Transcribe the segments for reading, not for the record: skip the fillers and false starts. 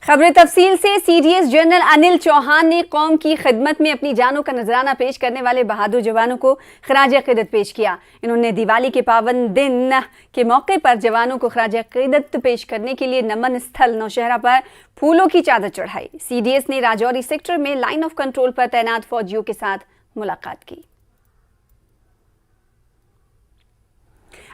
खबरें तफसील से। सीडीएस जनरल अनिल चौहान ने कौम की खिदमत में अपनी जानों का नजराना पेश करने वाले बहादुर जवानों को खराज अकीदत पेश किया। इन्होंने दिवाली के पावन दिन के मौके पर जवानों को खराज अकीदत पेश करने के लिए नमन स्थल नौशहरा पर फूलों की चादर चढ़ाई। सीडीएस ने राजौरी सेक्टर में लाइन ऑफ कंट्रोल पर तैनात फौजियों के साथ मुलाकात की।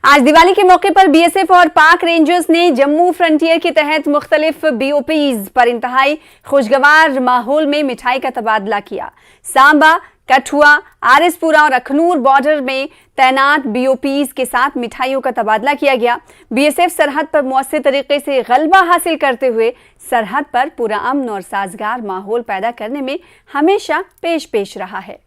आज दिवाली के मौके पर बीएसएफ और पाक रेंजर्स ने जम्मू फ्रंटियर के तहत मुख्तलिफ बीओपीज पर इंतहाई खुशगवार माहौल में मिठाई का तबादला किया। सांबा, कठुआ, आरिसपुरा और अखनूर बॉर्डर में तैनात बीओपीज के साथ मिठाइयों का तबादला किया गया। बीएसएफ सरहद पर मौसर तरीके से गलबा हासिल करते हुए सरहद पर पूरा अमन और साजगार माहौल पैदा करने में हमेशा पेश रहा है।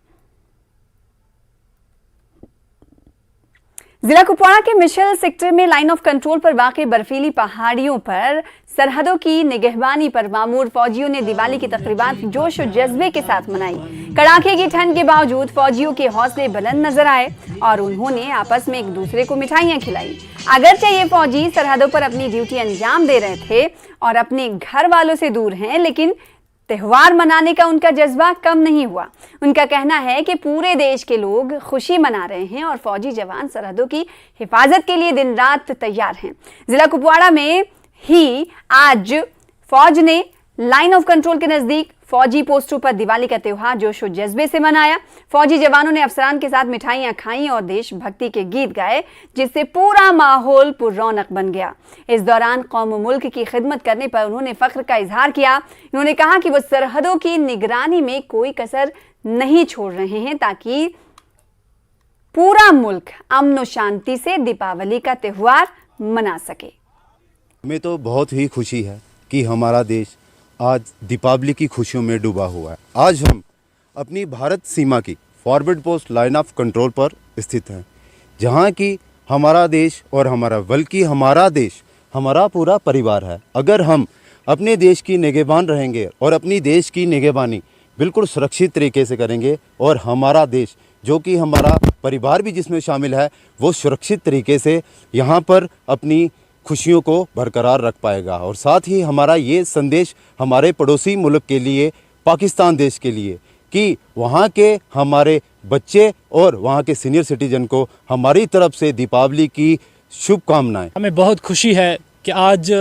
जिला कुपवाड़ा के मिशल सेक्टर में लाइन ऑफ कंट्रोल पर वाक़ई बर्फीली पहाड़ियों पर सरहदों की निगहबानी पर मामूर फौजियों ने दिवाली की तकरीबात जोश और जज्बे के साथ मनाई। कड़ाके की ठंड के बावजूद फौजियों के हौसले बुलंद नजर आए और उन्होंने आपस में एक दूसरे को मिठाइयां खिलाई। अगरचे ये फौजी सरहदों पर अपनी ड्यूटी अंजाम दे रहे थे और अपने घर वालों से दूर हैं, लेकिन त्योहार मनाने का उनका जज्बा कम नहीं हुआ। उनका कहना है कि पूरे देश के लोग खुशी मना रहे हैं और फौजी जवान सरहदों की हिफाजत के लिए दिन रात तैयार हैं। जिला कुपवाड़ा में ही आज फौज ने लाइन ऑफ कंट्रोल के नजदीक फौजी पोस्टों पर दिवाली का त्योहार जोश और जज्बे से मनाया। फौजी जवानों ने अफसरान के साथ मिठाइयां खाई और देशभक्ति के गीत गाए, जिससे पूरा माहौल पुररौनक बन गया। इस दौरान कौम मुल्क की खिदमत करने पर उन्होंने फख्र का इजहार किया। उन्होंने कहा कि वो सरहदों की निगरानी में कोई कसर नहीं छोड़ रहे हैं ताकि पूरा मुल्क अमन और शांति से दीपावली का त्योहार मना सके। हमें तो बहुत ही खुशी है कि हमारा देश आज दीपावली की खुशियों में डूबा हुआ है। आज हम अपनी भारत सीमा की forward post line of control पर स्थित हैं, जहां की हमारा देश और हमारा देश हमारा पूरा परिवार है। अगर हम अपने देश की निगहबान रहेंगे और अपनी देश की निगहबानी बिल्कुल सुरक्षित तरीके से करेंगे और हमारा देश जो कि हमारा परिवार भी जिसमें शामिल है वो सुरक्षित तरीके से यहाँ पर अपनी खुशियों को बरकरार रख पाएगा। और साथ ही हमारा ये संदेश हमारे पड़ोसी मुल्क के लिए, पाकिस्तान देश के लिए, कि वहाँ के हमारे बच्चे और वहाँ के सीनियर सिटीजन को हमारी तरफ से दीपावली की शुभकामनाएं। हमें बहुत खुशी है कि आज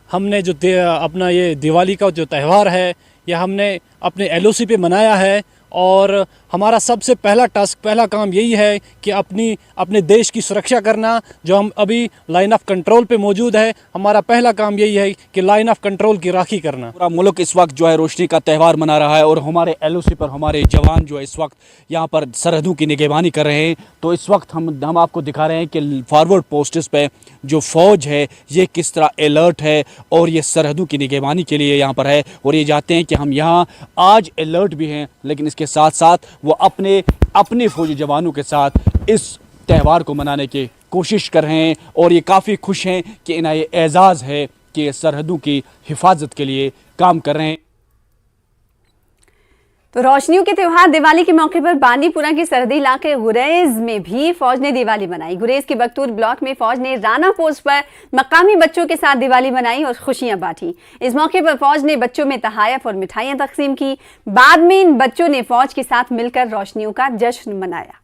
हमने जो अपना ये दिवाली का जो त्यौहार है यह हमने अपने एलओसी पे मनाया है। और हमारा सबसे पहला काम यही है कि अपने देश की सुरक्षा करना। जो हम अभी लाइन ऑफ कंट्रोल पे मौजूद है, हमारा पहला काम यही है कि लाइन ऑफ कंट्रोल की राखी करना। पूरा मुल्क इस वक्त जो है रोशनी का त्यौहार मना रहा है और हमारे एलओसी पर हमारे जवान जो है इस वक्त यहाँ पर सरहदों की निगहबानी कर रहे हैं। तो इस वक्त हम आपको दिखा रहे हैं कि फॉरवर्ड पोस्ट्स पे जो फ़ौज है ये किस तरह अलर्ट है और ये सरहदों की निगहबानी के लिए यहाँ पर है। और ये चाहते हैं कि हम यहाँ आज अलर्ट भी हैं, लेकिन इसके साथ साथ वो अपने फौजी जवानों के साथ इस त्यौहार को मनाने की कोशिश कर रहे हैं। और ये काफ़ी खुश हैं कि इन्हें ये एजाज़ है कि ये सरहदों की हिफाजत के लिए काम कर रहे हैं। तो रोशनियों के त्योहार दिवाली के मौके पर बांदीपुरा के सरहदी इलाके गुरेज में भी फौज ने दिवाली मनाई। गुरेज के बख्तूर ब्लॉक में फौज ने राना पोस्ट पर मकामी बच्चों के साथ दिवाली मनाई और खुशियां बांटी। इस मौके पर फौज ने बच्चों में तहायफ और मिठाइयां तकसीम की। बाद में इन बच्चों ने फौज के साथ मिलकर रोशनियों का जश्न मनाया।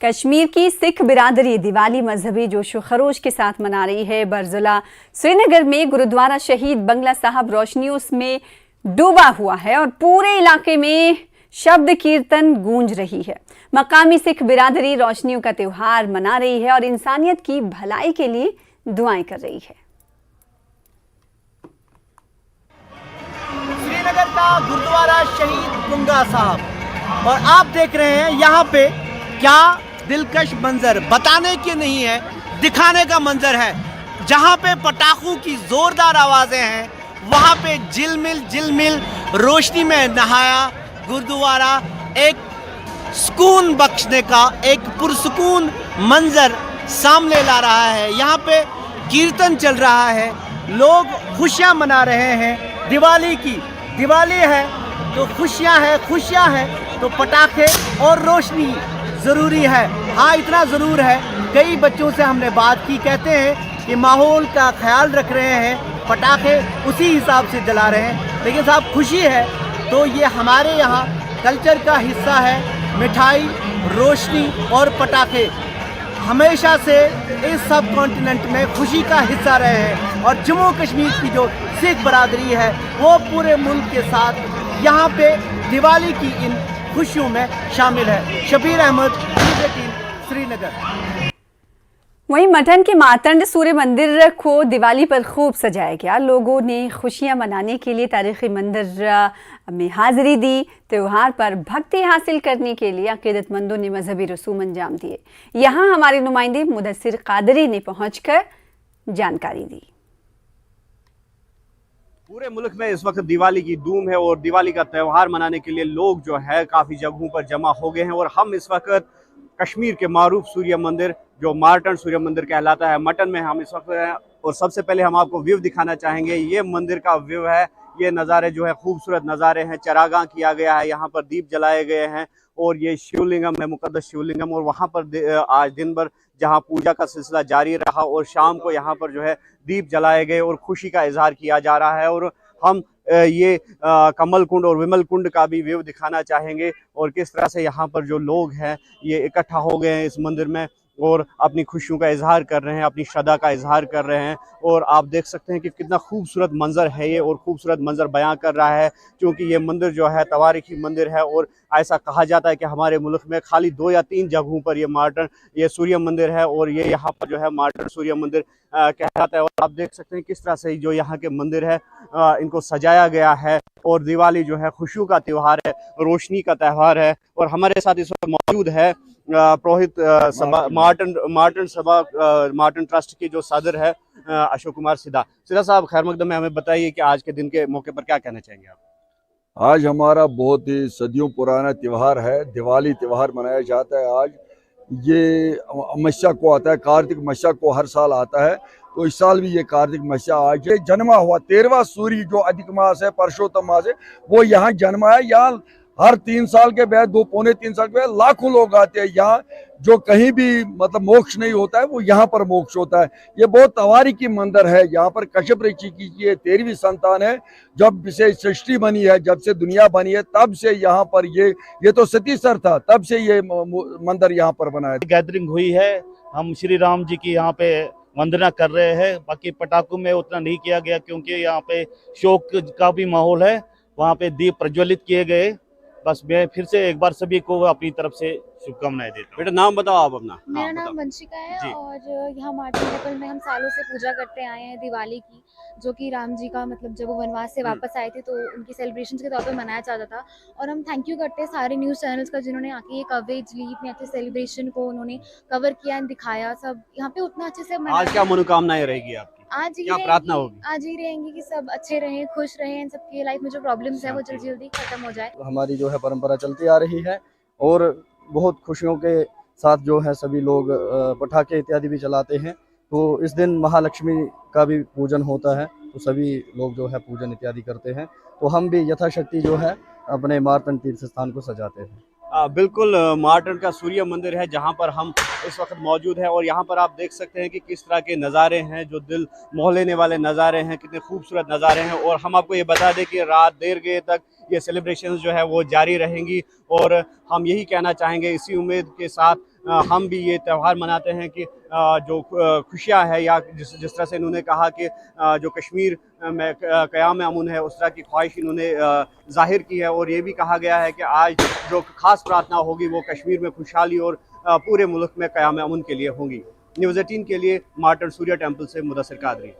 कश्मीर की सिख बिरादरी दिवाली मजहबी जोशो खरोश के साथ मना रही है। बरजुला श्रीनगर में गुरुद्वारा शहीद बंगला साहब रोशनियों में डूबा हुआ है और पूरे इलाके में शब्द कीर्तन गूंज रही है। मकामी सिख बिरादरी रोशनियों का त्योहार मना रही है और इंसानियत की भलाई के लिए दुआएं कर रही है। श्रीनगर का गुरुद्वारा शहीद बंगला साहब, और आप देख रहे हैं यहाँ पे क्या दिलकश मंजर, बताने के नहीं है, दिखाने का मंजर है। जहाँ पे पटाखों की जोरदार आवाजें हैं, वहाँ पे झिलमिल रोशनी में नहाया गुरुद्वारा एक सुकून बख्शने का, एक पुरसुकून मंजर सामने ला रहा है। यहाँ पे कीर्तन चल रहा है, लोग खुशियाँ मना रहे हैं दिवाली की। दिवाली है तो खुशियाँ हैं तो पटाखे और रोशनी ज़रूरी है। हाँ, इतना ज़रूर है, कई बच्चों से हमने बात की, कहते हैं कि माहौल का ख्याल रख रहे हैं, पटाखे उसी हिसाब से जला रहे हैं। लेकिन साहब खुशी है तो ये हमारे यहाँ कल्चर का हिस्सा है। मिठाई, रोशनी और पटाखे हमेशा से इस सब कॉन्टिनेंट में खुशी का हिस्सा रहे हैं और जम्मू कश्मीर की जो सिख बरादरी है वो पूरे मुल्क के साथ यहाँ पे दिवाली की इन खुशियों में शामिल है। शबीर अहमद, न्यूज़ 18, श्रीनगर। वहीं मटन के मातंड सूर्य मंदिर को दिवाली पर खूब सजाया गया। लोगों ने खुशियां मनाने के लिए तारीखी मंदिर में हाजिरी दी। त्यौहार पर भक्ति हासिल करने के लिए अकीदतमंदों ने मजहबी रसूम अंजाम दिए। यहां हमारे नुमाइंदे मुदस्सिर कादरी ने पहुंचकर जानकारी दी। पूरे मुल्क में इस वक्त दिवाली की धूम है और दिवाली का त्यौहार मनाने के लिए लोग जो है काफ़ी जगहों पर जमा हो गए हैं और हम इस वक्त कश्मीर के मारूफ सूर्य मंदिर जो मार्टन सूर्य मंदिर कहलाता है मटन में हम इस वक्त हैं। और सबसे पहले हम आपको व्यू दिखाना चाहेंगे। ये मंदिर का व्यू है, ये नज़ारे जो है खूबसूरत नज़ारे हैं। चरागाह किया गया है, यहाँ पर दीप जलाए गए हैं और ये शिवलिंगम है, मुकद्दस शिवलिंगम। और वहाँ पर आज दिन भर जहाँ पूजा का सिलसिला जारी रहा और शाम को यहाँ पर जो है दीप जलाए गए और खुशी का इजहार किया जा रहा है। और हम ये कमल कुंड और विमल कुंड का भी व्यू दिखाना चाहेंगे और किस तरह से यहाँ पर जो लोग हैं ये इकट्ठा हो गए हैं इस मंदिर में और अपनी खुशियों का इजहार कर रहे हैं, अपनी श्रद्धा का इजहार कर रहे हैं। और आप देख सकते हैं कि कितना खूबसूरत मंजर है ये और खूबसूरत मंजर बयां कर रहा है, क्योंकि ये मंदिर जो है तवारीखी मंदिर है और ऐसा कहा जाता है कि हमारे मुल्क में खाली 2 या 3 जगहों पर ये सूर्य मंदिर है और ये यहाँ पर जो है मार्टन सूर्य मंदिर कहलाता है। और आप देख सकते हैं किस तरह से जो यहाँ के मंदिर है इनको सजाया गया है और दिवाली जो है खुशियों का त्यौहार है, रोशनी का त्यौहार है। और हमारे साथ इस वक्त मौजूद है पुरोहित सभा मार्टन ट्रस्ट की जो सदर है अशोक कुमार सिद्धा साहब, खैर मकदम में हमें बताइए कि आज के दिन के मौके पर क्या कहना चाहेंगे आप? आज हमारा बहुत ही सदियों पुराना त्यौहार है, दिवाली त्यौहार मनाया जाता है। आज ये अमावस्या को आता है, कार्तिक अमावस्या को हर साल आता है, तो इस साल भी ये कार्तिक अमावस्या आज है। जन्मा हुआ 13वां सूर्य जो अधिक मास है, परशोत्तम मास है, वो यहाँ जन्मा है। यहाँ हर 3 साल के बाद 2 पौने 3 साल के बाद लाखों लोग आते हैं यहाँ। जो कहीं भी मतलब मोक्ष नहीं होता है वो यहाँ पर मोक्ष होता है। ये बहुत तवारीखी मंदिर है। यहाँ पर कश्यप ऋषि की ये 13वीं संतान है। जब से सृष्टि बनी है, जब से दुनिया बनी है, तब से यहाँ पर ये तो सतीसर था, तब से ये मंदिर यहाँ पर बना है। गैदरिंग हुई है, हम श्री राम जी की यहाँ पे वंदना कर रहे हैं। बाकी पटाखों में उतना नहीं किया गया क्योंकि यहाँ पे शोक का भी माहौल है। वहाँ पे दीप प्रज्वलित किए गए। बस मैं फिर से एक बार सभी को अपनी तरफ से शुभकामनाएं देता हूँ। बेटा नाम बताओ आप अपना। मेरा नाम वंशिका है और यहाँ मार्टन टेम्पल में हम सालों से पूजा करते आए हैं दिवाली की, जो कि राम जी का मतलब जब वो वनवास से वापस आए थे तो उनकी सेलिब्रेशंस के तौर पर मनाया जाता था। और हम थैंक यू करते हैं सारे न्यूज़ चैनल्स का जिन्होंने आके ये कवरेज ली, इतने अच्छे सेलिब्रेशन को उन्होंने कवर किया, दिखाया। सब यहाँ पे उतना अच्छे से आज क्या मनोकामनाएं रहेगी आपकी? आज क्या प्रार्थना होगी? आज ही रहेंगी कि सब अच्छे रहें, खुश रहें, इन सबकी लाइफ में जो प्रॉब्लम्स है वो जल्दी जल्दी खत्म हो जाए। हमारी जो है परंपरा चलती आ रही है और बहुत खुशियों के साथ जो है सभी लोग पटाखे इत्यादि भी चलाते हैं। तो इस दिन महालक्ष्मी का भी पूजन होता है, तो सभी लोग जो है पूजन इत्यादि करते हैं। तो हम भी यथाशक्ति जो है अपने मार्टन तीर्थ स्थान को सजाते हैं। बिल्कुल, मार्टन का सूर्य मंदिर है जहाँ पर हम इस वक्त मौजूद हैं और यहाँ पर आप देख सकते हैं कि किस तरह के नज़ारे हैं, जो दिल मोह लेने वाले नज़ारे हैं, कितने खूबसूरत नज़ारे हैं। और हम आपको ये बता दें कि रात देर गए तक ये सेलिब्रेशंस जो है वो जारी रहेंगी और हम यही कहना चाहेंगे इसी उम्मीद के साथ हम भी ये त्यौहार मनाते हैं कि जो खुशियाँ है या जिस तरह से इन्होंने कहा कि जो कश्मीर में क़याम अमन है उस तरह की ख्वाहिश इन्होंने जाहिर की है। और ये भी कहा गया है कि आज जो ख़ास प्रार्थना होगी वो कश्मीर में खुशहाली और पूरे मुल्क में क़याम अमन के लिए होंगी। न्यूज़ 18 के लिए मार्टन सूर्य टेम्पल से मुदस्सिर कादरी।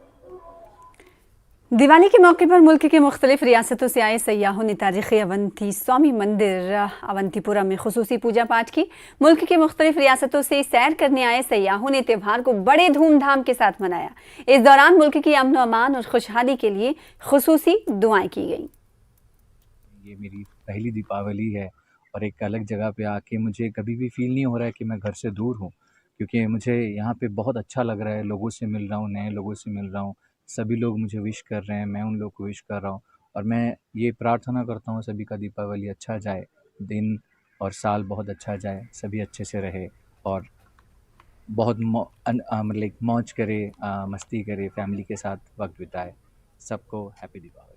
दिवाली के मौके पर मुल्क के मुख्तलिफ रियासतों से आए सयाहों ने तारीख़ी अवंती स्वामी मंदिर अवंतीपुरा में खुसूसी पूजा पाठ की। मुल्क के मुख्तलिफ रियासतों से सैर करने आए सयाहों ने त्यौहार को बड़े धूमधाम के साथ मनाया। इस दौरान मुल्क की अमन अमान और खुशहाली के लिए खुसूसी दुआएं की गईं। ये मेरी पहली दीपावली है और एक अलग जगह पे आके मुझे कभी भी फील नहीं हो रहा है कि मैं घर से दूर हूँ, क्योंकि मुझे यहाँ पे बहुत अच्छा लग रहा है। लोगों से मिल रहा हूँ, नए लोगों से मिल रहा हूँ, सभी लोग मुझे विश कर रहे हैं, मैं उन लोगों को विश कर रहा हूँ। और मैं ये प्रार्थना करता हूँ सभी का दीपावली अच्छा जाए, दिन और साल बहुत अच्छा जाए, सभी अच्छे से रहे और बहुत मतलब मौज करे, मस्ती करे, फैमिली के साथ वक्त बिताए। सबको हैप्पी दीपावली।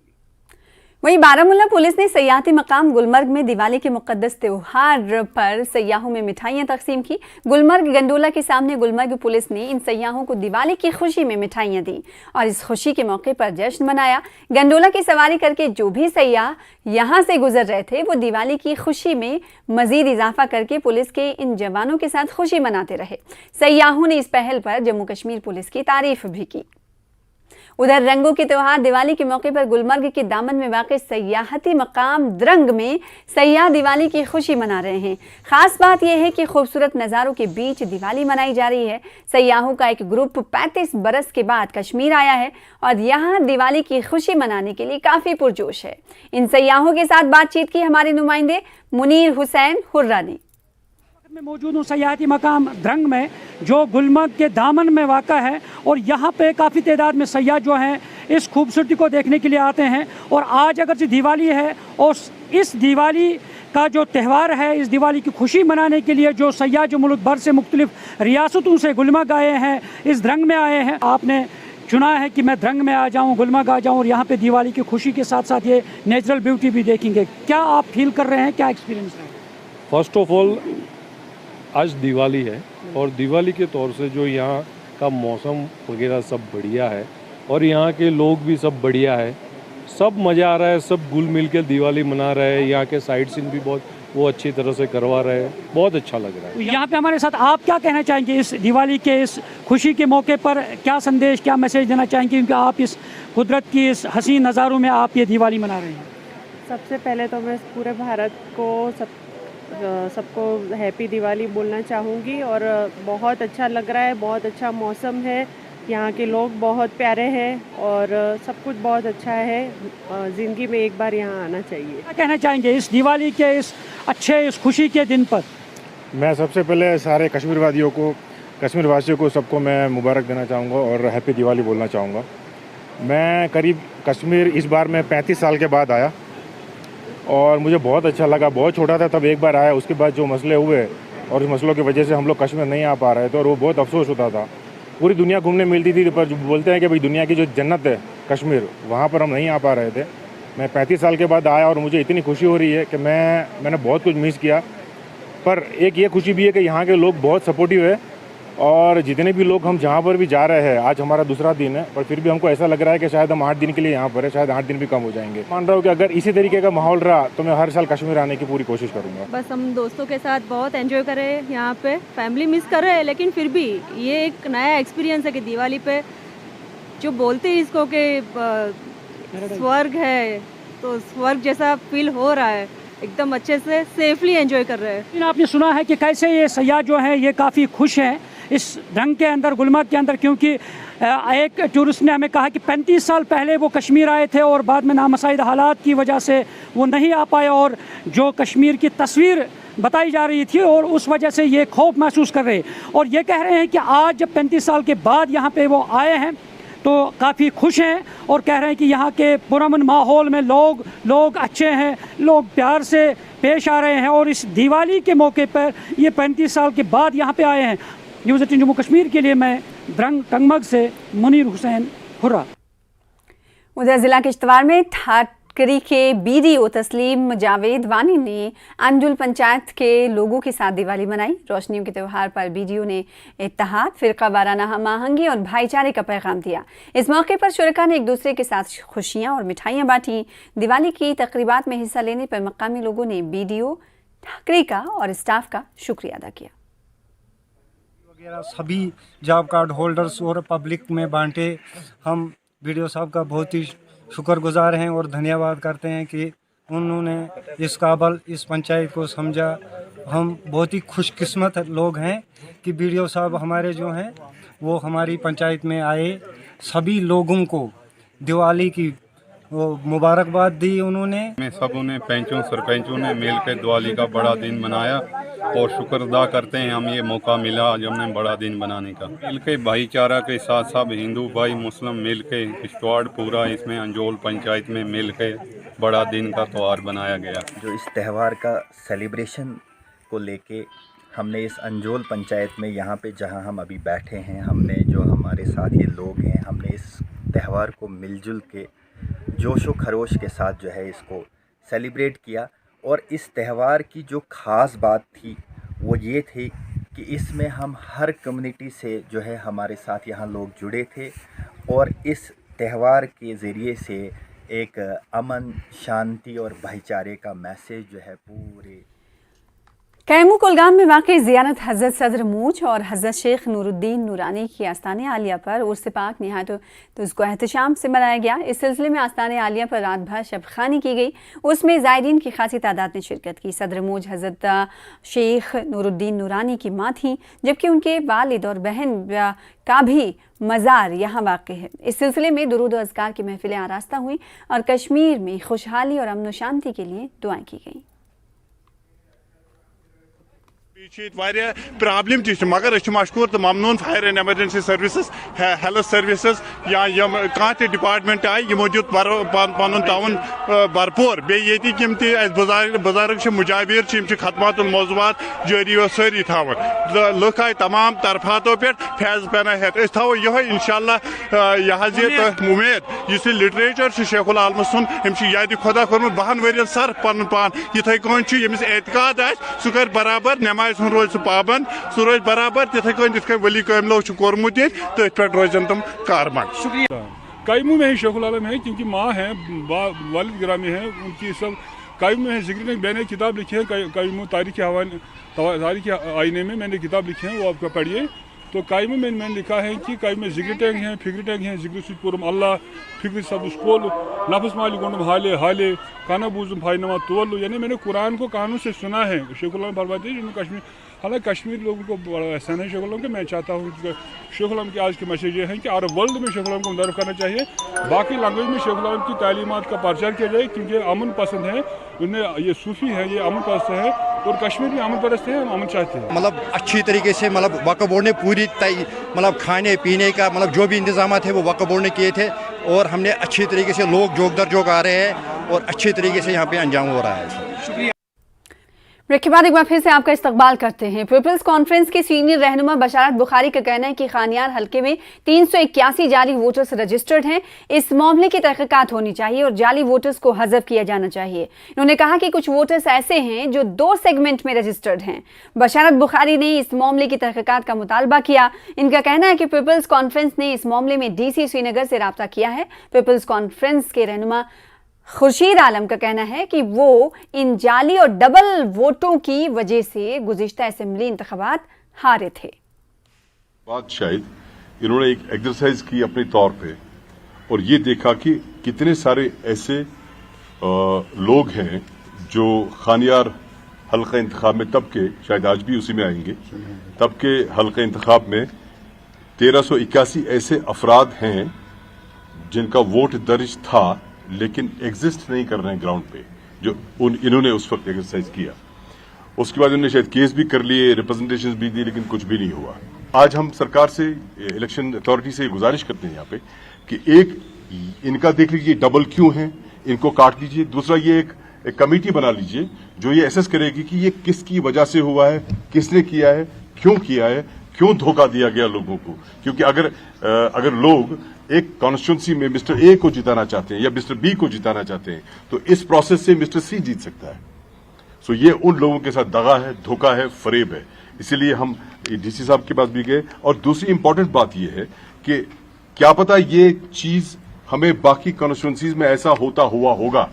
वहीं बारामूला पुलिस ने सयाहती मकाम गुलमर्ग में दिवाली के मुकद्दस त्योहार पर सयाहों में मिठाइयां तकसीम की। गुलमर्ग गंडोला के सामने गुलमर्ग पुलिस ने इन सयाहों को दिवाली की खुशी में मिठाइयां दी और इस खुशी के मौके पर जश्न मनाया। गंडोला की सवारी करके जो भी सयाह यहां से गुजर रहे थे वो दिवाली की खुशी में मजीद इजाफा करके पुलिस के इन जवानों के साथ खुशी मनाते रहे। सयाहों ने इस पहल पर जम्मू कश्मीर पुलिस की तारीफ भी की। उधर रंगों के त्योहार दिवाली के मौके पर गुलमर्ग के दामन में वाक़ सयाहती मकाम द्रंग में सयाह दिवाली की खुशी मना रहे हैं। खास बात यह है कि खूबसूरत नज़ारों के बीच दिवाली मनाई जा रही है। सयाहों का एक ग्रुप 35 बरस के बाद कश्मीर आया है और यहाँ दिवाली की खुशी मनाने के लिए काफ़ी पुरजोश है। इन सयाहों के साथ बातचीत की हमारे नुमाइंदे मुनीर हुसैन हुर्रा ने। में मौजूद हूँ सयाहती मकाम द्रंग में, जो गुलमर्ग के दामन में वाक़ा है और यहाँ पे काफ़ी तादाद में सयाह जो हैं इस खूबसूरती को देखने के लिए आते हैं। और आज अगर दिवाली है और इस दिवाली का जो त्यौहार है, इस दिवाली की खुशी मनाने के लिए जो सयाह जो मुल्क भर से मुख्तलिफ रियासतों से गुलमर्ग आए हैं, इस द्रंग में आए हैं। आपने चुना है कि मैं द्रंग में आ जाऊँ, गुलमर्ग आ जाऊँ और यहाँ पे दिवाली की खुशी के साथ साथ ये नेचुरल ब्यूटी भी देखेंगे। क्या आप फील कर रहे हैं, क्या एक्सपीरियंस है? फर्स्ट ऑफ ऑल आज दिवाली है और दिवाली के तौर से जो यहाँ का मौसम वगैरह सब बढ़िया है और यहाँ के लोग भी सब बढ़िया है, सब मज़ा आ रहा है, सब घुल मिल के दिवाली मना रहे हैं। यहाँ के साइट सीन भी बहुत वो अच्छी तरह से करवा रहे हैं, बहुत अच्छा लग रहा है। यहाँ पे हमारे साथ आप क्या कहना चाहेंगे इस दिवाली के इस खुशी के मौके पर? क्या संदेश, क्या मैसेज देना चाहेंगे क्योंकि आप इस कुदरत की इस हसीन नज़ारों में आप ये दिवाली मना रहे हैं? सबसे पहले तो मैं पूरे भारत को सबको हैप्पी दिवाली बोलना चाहूँगी और बहुत अच्छा लग रहा है, बहुत अच्छा मौसम है, यहाँ के लोग बहुत प्यारे हैं और सब कुछ बहुत अच्छा है। ज़िंदगी में एक बार यहाँ आना चाहिए। क्या कहना चाहेंगे इस दिवाली के इस अच्छे इस खुशी के दिन पर? मैं सबसे पहले सारे कश्मीर वासियों को सबको मैं मुबारक देना चाहूँगा और हैप्पी दिवाली बोलना चाहूँगा। मैं करीब कश्मीर इस बार मैं 35 साल के बाद आया और मुझे बहुत अच्छा लगा। बहुत छोटा था तब एक बार आया, उसके बाद जो मसले हुए और उस मसलों की वजह से हम लोग कश्मीर नहीं आ पा रहे थे और वो बहुत अफसोस होता था। पूरी दुनिया घूमने मिलती थी पर बोलते हैं कि भाई दुनिया की जो जन्नत है कश्मीर, वहाँ पर हम नहीं आ पा रहे थे। मैं 35 साल के बाद आया और मुझे इतनी खुशी हो रही है कि मैंने बहुत कुछ मिस किया, पर एक ये खुशी भी है कि यहाँ के लोग बहुत सपोर्टिव है और जितने भी लोग हम जहाँ पर भी जा रहे हैं, आज हमारा दूसरा दिन है पर फिर भी हमको ऐसा लग रहा है कि शायद हम 8 दिन के लिए यहाँ पर है, शायद 8 दिन भी कम हो जाएंगे। मान रहा हूँ कि अगर इसी तरीके का माहौल रहा तो मैं हर साल कश्मीर आने की पूरी कोशिश करूँगा। बस हम दोस्तों के साथ बहुत एंजॉय कर रहे हैं, यहाँ पे फैमिली मिस कर रहे हैं, लेकिन फिर भी ये एक नया एक्सपीरियंस है कि दिवाली पे जो बोलते हैं इसको कि स्वर्ग है, तो स्वर्ग जैसा फील हो रहा है। एकदम अच्छे से सेफली एंजॉय कर रहे हैं। आपने सुना है कि कैसे ये सयाह जो है ये काफ़ी खुश हैं इस ढंग के अंदर, गुलमर्ग के अंदर, क्योंकि एक टूरिस्ट ने हमें कहा कि 35 साल पहले वो कश्मीर आए थे और बाद में नामसाइद हालात की वजह से वो नहीं आ पाए और जो कश्मीर की तस्वीर बताई जा रही थी और उस वजह से ये खौफ महसूस कर रहे और ये कह रहे हैं कि आज जब 35 साल के बाद यहाँ पे वो आए हैं तो काफ़ी खुश हैं और कह रहे हैं कि यहाँ के पुरअमन माहौल में लोग अच्छे हैं, लोग प्यार से पेश आ रहे हैं और इस दिवाली के मौके पर ये 35 साल के बाद यहाँ पे आए हैं। न्यूज़ 18 जम्मू कश्मीर के लिए मैं टंगमर्ग से मुनीर हुसैन हुर्रा। उधर जिला किश्तवाड़ में ठाकरी के बीडीओ तस्लीम जावेद वानी ने अंजुल पंचायत के लोगों के साथ दिवाली मनाई। रोशनियों के त्यौहार पर बीडीओ ने इत्तेहाद, फिरका वाराना हमआहंगी और भाईचारे का पैगाम दिया। इस मौके पर शुरका ने एक दूसरे के साथ खुशियां और मिठाइयां बांटी। दिवाली की तकरीबात में हिस्सा लेने पर मकामी लोगों ने बीडीओ ठाकरी का और स्टाफ का शुक्रिया अदा किया। वगैरह सभी जॉब कार्ड होल्डर्स और पब्लिक में बांटे। हम बीडीओ साहब का बहुत ही शुक्रगुजार हैं और धन्यवाद करते हैं कि उन्होंने इस काबल इस पंचायत को समझा। हम बहुत ही खुशकिस्मत लोग हैं कि बीडीओ साहब हमारे जो हैं वो हमारी पंचायत में आए। सभी लोगों को दिवाली की वो मुबारकबाद दी उन्होंने। सबों ने पंचों सरपंचों ने मिलकर दिवाली का बड़ा दिन मनाया और शुक्र अदा करते हैं हम ये मौका मिला आज हमने बड़ा दिन बनाने का। मिलके भाईचारा के साथ सब हिंदू भाई मुस्लिम मिलके किश्तवाड़ पूरा इसमें अंजोल पंचायत में मिलके बड़ा दिन का त्यौहार बनाया गया। जो इस त्यौहार का सेलिब्रेशन को लेके हमने इस अंजोल पंचायत में यहाँ पे जहाँ हम अभी बैठे हैं, हमने जो हमारे साथ ये लोग हैं, हमने इस त्यौहार को मिलजुल के जोश व खरोश के साथ जो है इसको सेलिब्रेट किया। और इस त्यौहार की जो ख़ास बात थी वो ये थी कि इसमें हम हर कम्युनिटी से जो है हमारे साथ यहाँ लोग जुड़े थे और इस त्यौहार के ज़रिए से एक अमन, शांति और भाईचारे का मैसेज जो है पूरे कैमू कुलगाम में वाक़ ज़ियारत हज़रत सदर मूज और हज़रत शेख नूरुद्दीन नूरानी की आस्ताने आलिया पर उर्स पाक नहायत तुज़को एहतशाम से मनाया गया। इस सिलसिले में आस्ताने आलिया पर रात भर शब खानी की गई। उसमें ज़ायरीन की खासी तादाद ने शिरकत की। सदर मूज हज़रत शेख नूरुद्दीन नूरानी की माँ थी, जबकि उनके वालिद और बहन का भी मज़ार यहाँ वाक़ है। इस सिलसिले में दुरूद और अज़कार की महफिलें आरास्ता हुई और कश्मीर में खुशहाली और अमन शांति के लिए दुआएं की गईं। प्रॉब्लम मगर मशकूर तो Mamnoon fire and emergency services, health services या कह डिपार्टमेंट आए यमो दित पन ताउन भरपूर बेम बुजुर्ग मुजाविर खदमात मौजूद जारी व सारी थावन लुक आए तमाम तरफातों पे फैज पैना हेत थो ये इंशाल्लाह यह उम्मीद इस लिटरेचर शेखुल आलम सुन याद खुदा कोर्मुत 12 वर सर पन पान इथे कन यमिस एतकाद सह कर बराबर नमाज रोज पाबंद, सह रोज बराबर तिथे वली काम लोग कोर्मुत तथ पे रोजन तुम कारबंद। शुक्रिया। कैमू में ही शेखुल आलम है क्योंकि माँ हैं, वालिद गिरामी हैं, उनकी सब कैमू में है। जिक्र मैंने किताब लिखी है कैमू तारीख आईने में मैंने किताब लिखी है, वो आपका पढ़िए। तो कैमू में मैंने लिखा है कि कैमू में जिक्र टैंग हैं, फिक्र टैंग हैं, जिक्र सुपुरम अल्लाह फिक्र सब उसकोल नफस माली गुंडम हाले हाले काना बूजुम भाई नमा तोल्लु, यानी मैंने कुरान को कानों से सुना है। शेखुल आलम फरमाते हैं कश्मीर, हालांकि कश्मीर लोगों को बड़ा एहसान है शेखुल आलम के। मैं चाहता हूँ कि शेखुल आलम की आज के मैसेज ये है कि अरब वर्ल्ड में शेखुल आलम को मुतारफ़ करना चाहिए, बाकी लैंग्वेज में शेखुल आलम की तालीमात का प्रचार किया जाए, क्योंकि अमन पसंद है, उन्हें ये सूफ़ी है, ये अमन परस्त है और कश्मीर में अमन परस्त है, हम अमन चाहते हैं। मतलब अच्छी तरीके से मतलब वक्फ बोर्ड ने पूरी मतलब खाने पीने का मतलब जो भी इंतजाम थे वो वक्फ बोर्ड ने किए थे और हमने अच्छी तरीके से लोग जोक दर जोक आ रहे हैं और अच्छी तरीके से यहाँ पे अंजाम हो रहा है। शुक्रिया। ब्रेक के बाद एक बार फिर से आपका इस्तकबाल करते हैं। पीपल्स कॉन्फ्रेंस के सीनियर रहनुमा बशारत बुखारी का कहना है कि खानियार हल्के में 381 जाली वोटर्स रजिस्टर्ड हैं। इस मामले की तहकीकात होनी चाहिए और जाली वोटर्स को हज़फ किया जाना चाहिए। इन्होंने कहा कि कुछ वोटर्स ऐसे हैं जो 2 सेगमेंट में रजिस्टर्ड हैं। बशारत बुखारी ने इस मामले की तहकीकात का मुतालबा किया। इनका कहना है कि पीपल्स कॉन्फ्रेंस ने इस मामले में DC श्रीनगर से रब्ता किया है। पीपल्स कॉन्फ्रेंस के रहनुमा खुर्शीद आलम का कहना है कि वो इन जाली और डबल वोटों की वजह से गुज़िश्ता असेंबली इंतखाबात हारे थे। बात शायद इन्होंने एक एक्सरसाइज की अपने तौर पे और ये देखा कि कितने सारे ऐसे लोग हैं जो खानियार हल्का इंतखाब में तब के, शायद आज भी उसी में आएंगे, तब के हल्का इंतखाब में 1381 ऐसे अफराद हैं जिनका वोट दर्ज था लेकिन एग्जिस्ट नहीं कर रहे हैं ग्राउंड पे, जो इन्होंने उस वक्त एक्सरसाइज किया। उसके बाद इन्होंने शायद केस भी कर लिए, रिप्रेजेंटेशन भी दी, लेकिन कुछ भी नहीं हुआ। आज हम सरकार से, इलेक्शन अथॉरिटी से गुजारिश करते हैं यहाँ पे कि एक इनका देख लीजिए डबल क्यों है, इनको काट दीजिए। दूसरा ये एक कमेटी बना लीजिए जो ये एसेस करेगी कि ये किसकी वजह से हुआ है, किसने किया है, क्यों धोखा दिया गया लोगों को। क्योंकि अगर लोग एक कॉन्स्टिट्यूंसी में मिस्टर ए को जिताना चाहते हैं या मिस्टर बी को जिताना चाहते हैं तो इस प्रोसेस से मिस्टर सी जीत सकता है। सो ये उन लोगों के साथ दगा है, धोखा है, फरेब है। इसीलिए हम डीसी साहब के पास भी गए। और दूसरी इंपॉर्टेंट बात यह है कि क्या पता ये चीज हमें बाकी कॉन्स्टिट्यूंसीज में ऐसा होता हुआ होगा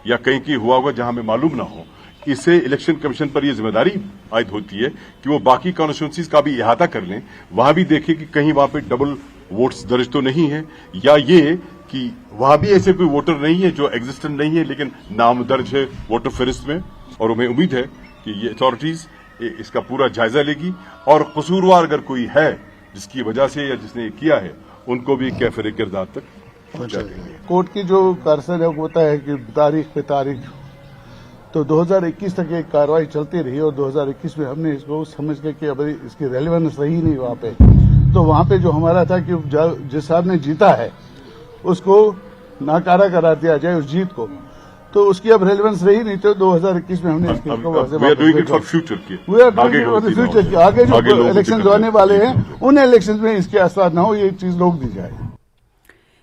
या कहीं की हुआ होगा जहां हमें मालूम ना हो। इससे इलेक्शन कमीशन पर यह जिम्मेदारी आयद होती है कि वो बाकी कॉन्स्टिट्यूंसीज का भी इहाता कर लें, वहां भी देखें कि कहीं वहां पे डबल वोट्स दर्ज तो नहीं है, या ये कि वहां भी ऐसे कोई वोटर नहीं है जो एग्जिस्टेंट नहीं है लेकिन नाम दर्ज है वोटर फहरिस्त में। और हमें उम्मीद है कि ये अथॉरिटीज इसका पूरा जायजा लेगी और कसूरवार अगर कोई है जिसकी वजह से या जिसने किया है उनको भी कैफरे किरदार तक पहुंचा देंगे। कोर्ट की जो कार्रवाई है वो होता है कि तारीख पे तारीख, तो 2021 तक एक कार्रवाई चलती रही और 2021 में हमने इसको समझ के कि अभी इसकी रेलेवेंस रही नहीं वहां पे, तो वहां पे जो हमारा था कि जिस साहब ने जीता है उसको नाकारा करा दिया जाए उस जीत को। तो उसकी अब रेलेवेंस रही नहीं, तो 2021 में हमने इसकी को we are doing it for future की फ्यूचर की आगे जो इलेक्शन आने वाले हैं उन इलेक्शन में इसके असर ना हो, ये चीज रोक दी जाए।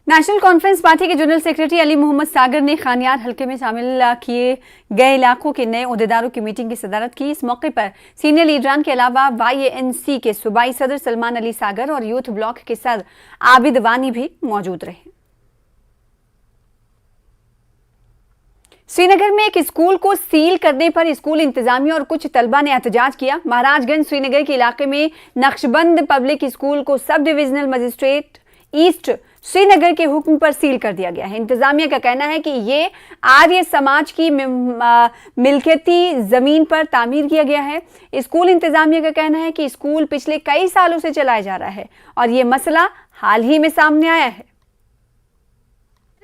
नेशनल कॉन्फ्रेंस पार्टी के जनरल सेक्रेटरी अली मोहम्मद सागर ने खानियार हल्के में शामिल किए गए इलाकों के नए ओहदेदारों की मीटिंग की सदारत की। इस मौके पर सीनियर लीडरान के अलावा YANC के सूबाई सदर सलमान अली सागर और यूथ ब्लॉक के सदर आबिद वानी भी मौजूद रहे। श्रीनगर में एक स्कूल को सील करने पर स्कूल इंतजामिया और कुछ तलबा ने एहतजाज किया। महाराजगंज श्रीनगर के इलाके में नक्शबंद पब्लिक स्कूल को sub divisional magistrate east Srinagar के हुक्म पर सील कर दिया गया है। इंतजामिया का कहना है कि ये आर्य समाज की मिल्कियती जमीन पर तामीर किया गया है। स्कूल इंतजामिया का कहना है कि स्कूल पिछले कई सालों से चलाया जा रहा है और ये मसला हाल ही में सामने आया है।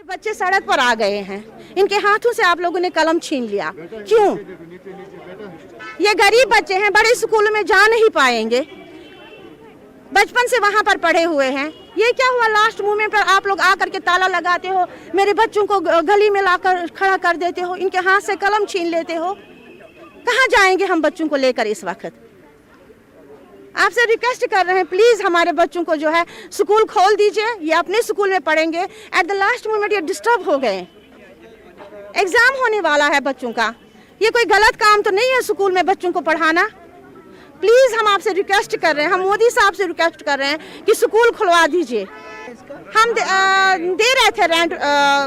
बच्चे सड़क पर आ गए हैं, इनके हाथों से आप लोगों ने कलम छीन लिया, क्यों? ये गरीब बच्चे हैं, बड़े स्कूलों में जा नहीं पाएंगे, बचपन से वहां पर पढ़े हुए हैं। ये क्या हुआ, लास्ट मोमेंट पर आप लोग आकर के ताला लगाते हो, मेरे बच्चों को गली में लाकर खड़ा कर देते हो, इनके हाथ से कलम छीन लेते हो। कहाँ जाएंगे हम बच्चों को लेकर? इस वक्त आपसे रिक्वेस्ट कर रहे हैं, प्लीज हमारे बच्चों को जो है स्कूल खोल दीजिए, ये अपने स्कूल में पढ़ेंगे। एट द लास्ट मोमेंट ये डिस्टर्ब हो गए, एग्जाम होने वाला है बच्चों का, ये कोई गलत काम तो नहीं है स्कूल में बच्चों को पढ़ाना। प्लीज हम आपसे रिक्वेस्ट कर रहे हैं, हम मोदी साहब से रिक्वेस्ट कर रहे हैं कि स्कूल खुलवा दीजिए। हम दे रहे थे रेंट,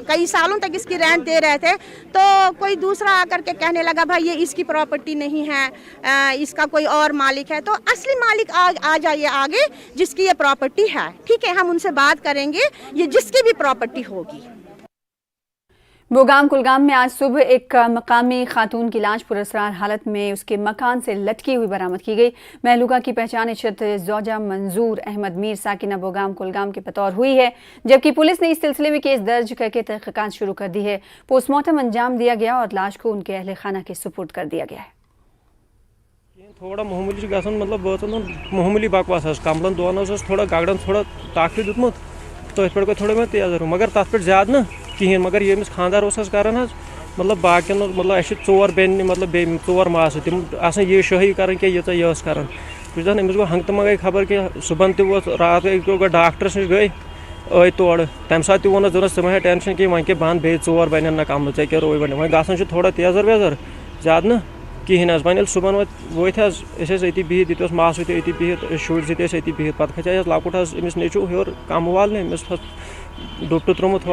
कई सालों तक इसकी रेंट दे रहे थे, तो कोई दूसरा आकर के कहने लगा भाई ये इसकी प्रॉपर्टी नहीं है, इसका कोई और मालिक है। तो असली मालिक आ जाइए आगे, जिसकी ये प्रॉपर्टी है, ठीक है, हम उनसे बात करेंगे, ये जिसकी भी प्रॉपर्टी होगी। बोगाम कुलगाम में आज सुबह एक मकामी खातून की लाश पुरअसरार हालत में उसके मकान से लटकी हुई बरामद की गई। महलूका की पहचान इशरत ज़ौजा मंजूर अहमद मीर साकिना बोगाम कुलगाम के बतौर हुई है, जबकि पुलिस ने इस सिलसिले में केस दर्ज करके तहकीकात शुरू कर दी है। पोस्टमार्टम अंजाम दिया गया और लाश को उनके अहले खाना के सुपुर्द कर दिया गया है। थोड़ा मामूली गसन मतलब मामूली बकवास कमलन दोन थोड़ा गगड़न थोड़ा ताकि दुतमुत तो पे थोड़ा मैं तेज मगर तथ पे ज्यादा ना कहें, मगर ये खानदार करान मतलब बाकी मतलब अस 4 बेन मतलब बे 4 मास तम ये शाही कर ये कर अमिस गो हंग तमंग खबर कि सुबह तोत रात गई डॉक्टरस नश गई तोड़ तम सात वोन दोन टेंशन कि वह बंद बे 4 बन ना कम ऐ क्या रोई वन वह ग थोड़ा तेजर वेजर ज्यादा ना कहें वन सुबह वत अती बिहित ये मास अती बिहित शुर जी अती बिहित पे खचे लकुट अमिस नेचू हेर कम वाल अमिस डुप्ट त्रोमुत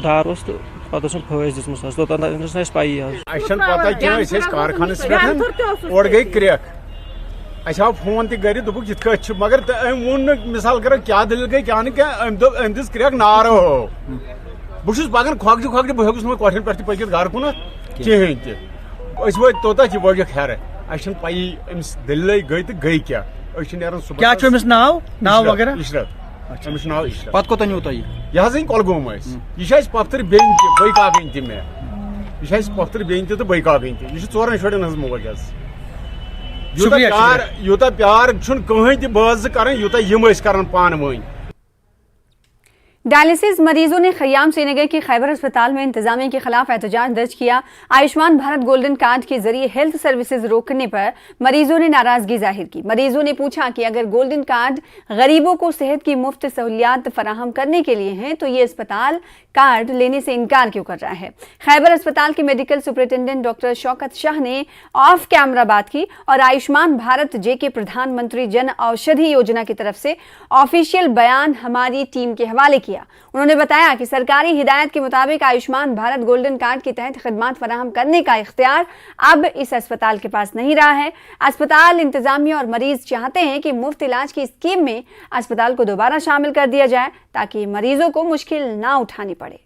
धार तो पे फैस दिस तोतन पाई पता क्या कारखानस पे और गई क्रैक अस आव फोन गर दोप ये मगर वो मिसाल कर क्या दलील गई क्या क्या अम दिस क्रैक नारो बहुत पकान खोकज खोकज बह हेस कोठन पे पकित घर कुन कहें तस वो तोत वजह खैर अस पाई अमिस दलील गई तो गई क्या क्या नाव नाव वगैरह इशरत अमिस नाव इशरत पत कोतन यो यह कलगोम यह पफ्तर बेन बई काकन तह मे यह पफ्तर बेन तो बई काकन तह यह 4 शुरन हज मोज यूता प्यार कहें तह बज कर यूता यम कर पान वन। डायलिसिस मरीजों ने खयाम श्रीनगर के खैबर अस्पताल में इंतजामिया के खिलाफ एहतजाज दर्ज किया। आयुष्मान भारत गोल्डन कार्ड के जरिए हेल्थ सर्विसेज रोकने पर मरीजों ने नाराजगी जाहिर की। मरीजों ने पूछा कि अगर गोल्डन कार्ड गरीबों को सेहत की मुफ्त सहूलियात फराहम करने के लिए हैं तो ये अस्पताल कार्ड लेने से इनकार क्यों कर रहा है। खैबर अस्पताल के medical superintendent doctor Shaukat Shah ने ऑफ कैमरा बात की और आयुष्मान भारत के प्रधानमंत्री जन औषधि योजना की तरफ से ऑफिशियल बयान हमारी टीम के हवाले किया। उन्होंने बताया कि सरकारी हिदायत के मुताबिक आयुष्मान भारत गोल्डन कार्ड के तहत खिदमात फराहम करने का इख्तियार अब इस अस्पताल के पास नहीं रहा है। अस्पताल इंतजामिया और मरीज चाहते हैं कि मुफ्त इलाज की स्कीम में अस्पताल को दोबारा शामिल कर दिया जाए ताकि मरीजों को मुश्किल ना उठानी पड़े।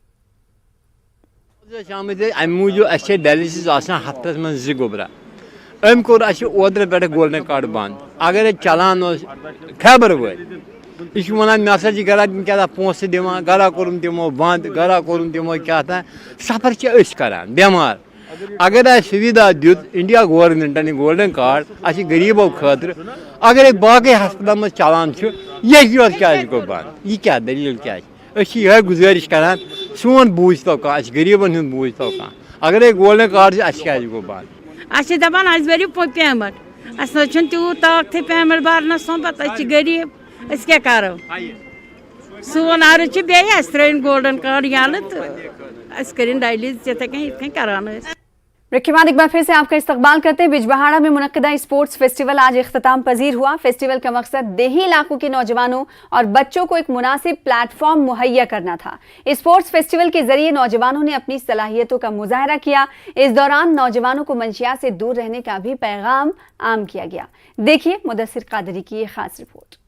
मूजूब डायलिसिस हफ्तस में 2 गोबरा अम कोर ओद्र पे गोल्डन कार्ड बंद अगर चलान खैबर वल यह वन मे हसा गरा क्या पोस दिवान गरा कोरुम दिमो बंद गरा कोरुम दिमो क्या सफर करान बेमार अगर सुविधा दुत इंडिया गवर्नमेंटन गोल्डन कार्ड अस गरीबों खतर अगर बाकी हस्पताल में चलान यह क्या गो बंद यह क्या दलील क्या यह गुजारिश करान सोन बूझ तो कह गरीबन हूँ बूझ तो कह अगर ये गोल्डन कार्ड क्या गो बात अच्छे दपान अस भरियो पेमेंट अस ना तूत ताकत पेमेंट भरनस पत गरीब अस क्या करो सोन अर्ज बे त्रन गोल्डन कार्ड यल तो अस करें डायलिस इतने करान। ब्रेक के बाद एक बार फिर से आपका इस्तकबाल करते हैं। बिजबहाड़ा में मुनक्किदा स्पोर्ट्स फेस्टिवल आज इख्तिताम पजीर हुआ। फेस्टिवल का मकसद देही इलाकों के नौजवानों और बच्चों को एक मुनासिब प्लेटफॉर्म मुहैया करना था। स्पोर्ट्स फेस्टिवल के जरिए नौजवानों ने अपनी सलाहियतों का मुजाहरा किया। इस दौरान नौजवानों को मंशियात से दूर रहने का भी पैगाम आम किया गया। देखिए मुदस्सिर कादरी की ये खास रिपोर्ट।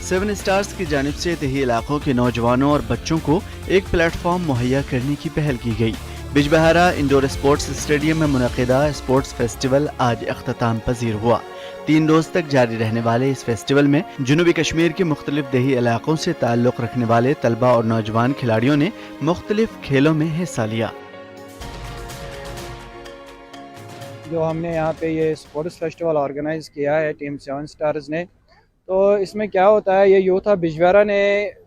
सेवन स्टार्स की जानिब से देही इलाकों के नौजवानों और बच्चों को एक प्लेटफॉर्म मुहैया करने की पहल की गई। बिजबहारा इंडोर स्पोर्ट्स स्टेडियम में मुनक़िदा स्पोर्ट्स फेस्टिवल आज इख्तिताम पजीर हुआ। 3 रोज तक जारी रहने वाले इस फेस्टिवल में जनूबी कश्मीर के मुख्तलिफ देही इलाकों से ताल्लुक़ रखने वाले तलबा और नौजवान खिलाड़ियों ने मुख्तलिफ खेलों में हिस्सा लिया। जो हमने यहाँ पे ये स्पोर्ट्स फेस्टिवल ऑर्गेनाइज किया है टीम सेवन स्टार्स ने, तो इसमें क्या होता है, ये यूथ बिजबहारा ने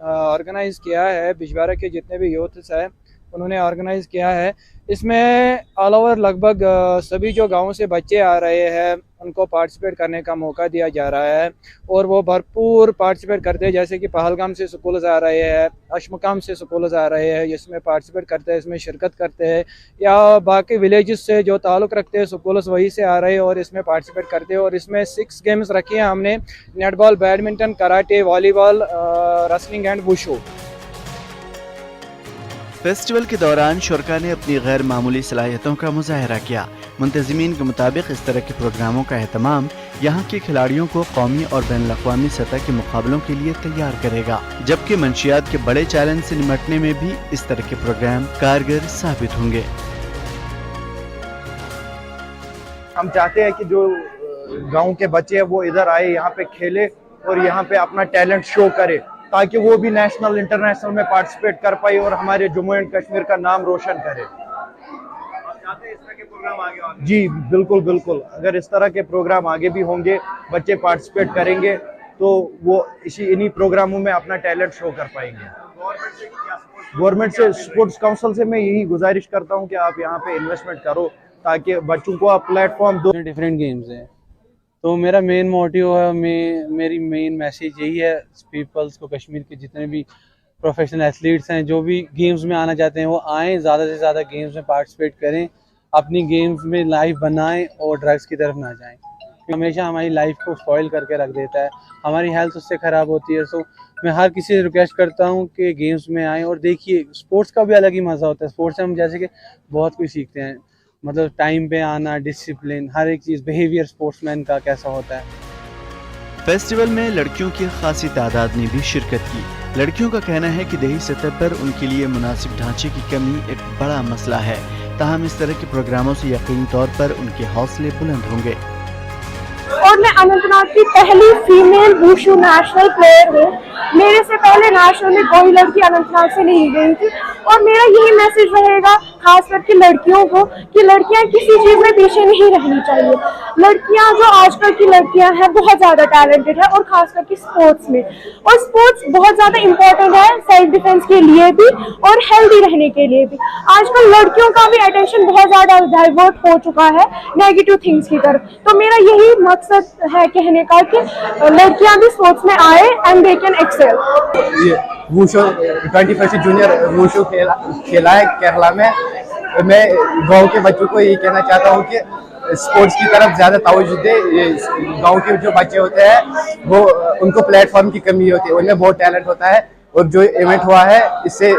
ऑर्गेनाइज़ किया है। बिजबहारा के जितने भी यूथ्स हैं उन्होंने ऑर्गेनाइज़ किया है। इसमें ऑल ओवर लगभग सभी जो गाँव से बच्चे आ रहे हैं उनको पार्टिसिपेट करने का मौका दिया जा रहा है और वो भरपूर पार्टिसिपेट करते हैं। जैसे कि पहलगाम से स्कूल्स आ रहे हैं, अशमुकाम से स्कूल्स आ रहे हैं, इसमें पार्टिसिपेट करते हैं, इसमें शिरकत करते हैं, या बाकी विलेजेस से जो ताल्लुक़ रखते हैं स्कूल्स वहीं से आ रहे हैं और इसमें पार्टिसिपेट करते हैं। और इसमें 6 गेम्स रखी हैं हमने, netball, badminton, karate, volleyball, wrestling and wushu. Festival के दौरान शुरका ने अपनी गैर मामूली सलाहियतों का मुजाहरा किया। मुंतज़िमीन के मुताबिक इस तरह के प्रोग्रामों का एहतमाम यहाँ के खिलाड़ियों को कौमी और बैनुल-अक़वामी सतह के मुकाबलों के लिए तैयार करेगा, जबकि मंशियात के बड़े चैलेंज से निपटने में भी इस तरह के प्रोग्राम कारगर साबित होंगे। हम चाहते हैं कि जो गाँव के बच्चे हैं वो इधर आए, यहाँ पे खेले और यहाँ पे अपना टैलेंट शो करे, ताकि वो भी नेशनल इंटरनेशनल में पार्टिसिपेट कर पाए और हमारे जम्मू एंड कश्मीर का नाम रोशन करे। जी बिल्कुल बिल्कुल, अगर इस तरह के प्रोग्राम आगे भी होंगे, बच्चे पार्टिसिपेट करेंगे तो वो इन्हीं प्रोग्रामों में अपना टैलेंट शो कर पाएंगे। गवर्नमेंट से, स्पोर्ट्स काउंसिल से मैं यही गुजारिश करता हूँ कि आप यहाँ पे इन्वेस्टमेंट करो ताकि बच्चों को आप प्लेटफॉर्म दो। डिफरेंट गेम्स हैं तो मेरा मेन मोटिव है, मेरी मेन मैसेज यही है पीपल्स को, कश्मीर के जितने भी प्रोफेशनल एथलीट्स हैं जो भी गेम्स में आना चाहते हैं वो आएँ, ज़्यादा से ज़्यादा गेम्स में पार्टिसिपेट करें, अपनी गेम्स में लाइफ बनाएं और ड्रग्स की तरफ ना जाएं। हमेशा हमारी लाइफ को स्पॉइल करके रख देता है, हमारी हेल्थ उससे ख़राब होती है। सो मैं हर किसी से रिक्वेस्ट करता हूँ कि गेम्स में आएँ और देखिए स्पोर्ट्स का भी अलग ही मज़ा होता है। स्पोर्ट्स से हम जैसे कि बहुत कुछ सीखते हैं, मतलब टाइम पे आना, डिसिप्लिन, हर एक चीज़, बिहेवियर स्पोर्ट्समैन का कैसा होता है। फेस्टिवल में लड़कियों की खासी तादाद ने भी शिरकत की। लड़कियों का कहना है कि देही सतह पर उनके लिए मुनासिब ढांचे की कमी एक बड़ा मसला है, ताहम इस तरह के प्रोग्रामों से यकीनी तौर पर उनके हौसले बुलंद होंगे। और मैं अनंतनाग की पहली फीमेल वुशू नेशनल प्लेयर हूँ। मेरे से पहले नेशनल में कोई लड़की अनंतनाग से नहीं गई थी और मेरा यही मैसेज रहेगा खास करके लड़कियों को कि लड़कियां किसी चीज में पीछे नहीं रहनी चाहिए। लड़कियां जो आजकल की लड़कियां हैं बहुत ज्यादा टैलेंटेड है और खास करके स्पोर्ट्स में, और स्पोर्ट्स बहुत ज्यादा इम्पोर्टेंट है सेल्फ डिफेंस के लिए भी और हेल्दी रहने के लिए भी। आजकल लड़कियों का भी अटेंशन बहुत ज्यादा डाइवर्ट हो चुका है नेगेटिव थिंग्स की तरफ, तो मेरा यही मकसद है कहने का कि लड़कियां भी स्पोर्ट्स में आए एंड दे कैन एक्सेल। ये वुशू 21st जूनियर वुशू खेला है केरला में। मैं गांव के बच्चों को यही कहना चाहता हूँ कि स्पोर्ट्स की तरफ ज़्यादा तवज्जो दे। गांव के जो बच्चे होते हैं वो उनको प्लेटफॉर्म की कमी होती है, उनमें बहुत टैलेंट होता है और जो इवेंट हुआ है इससे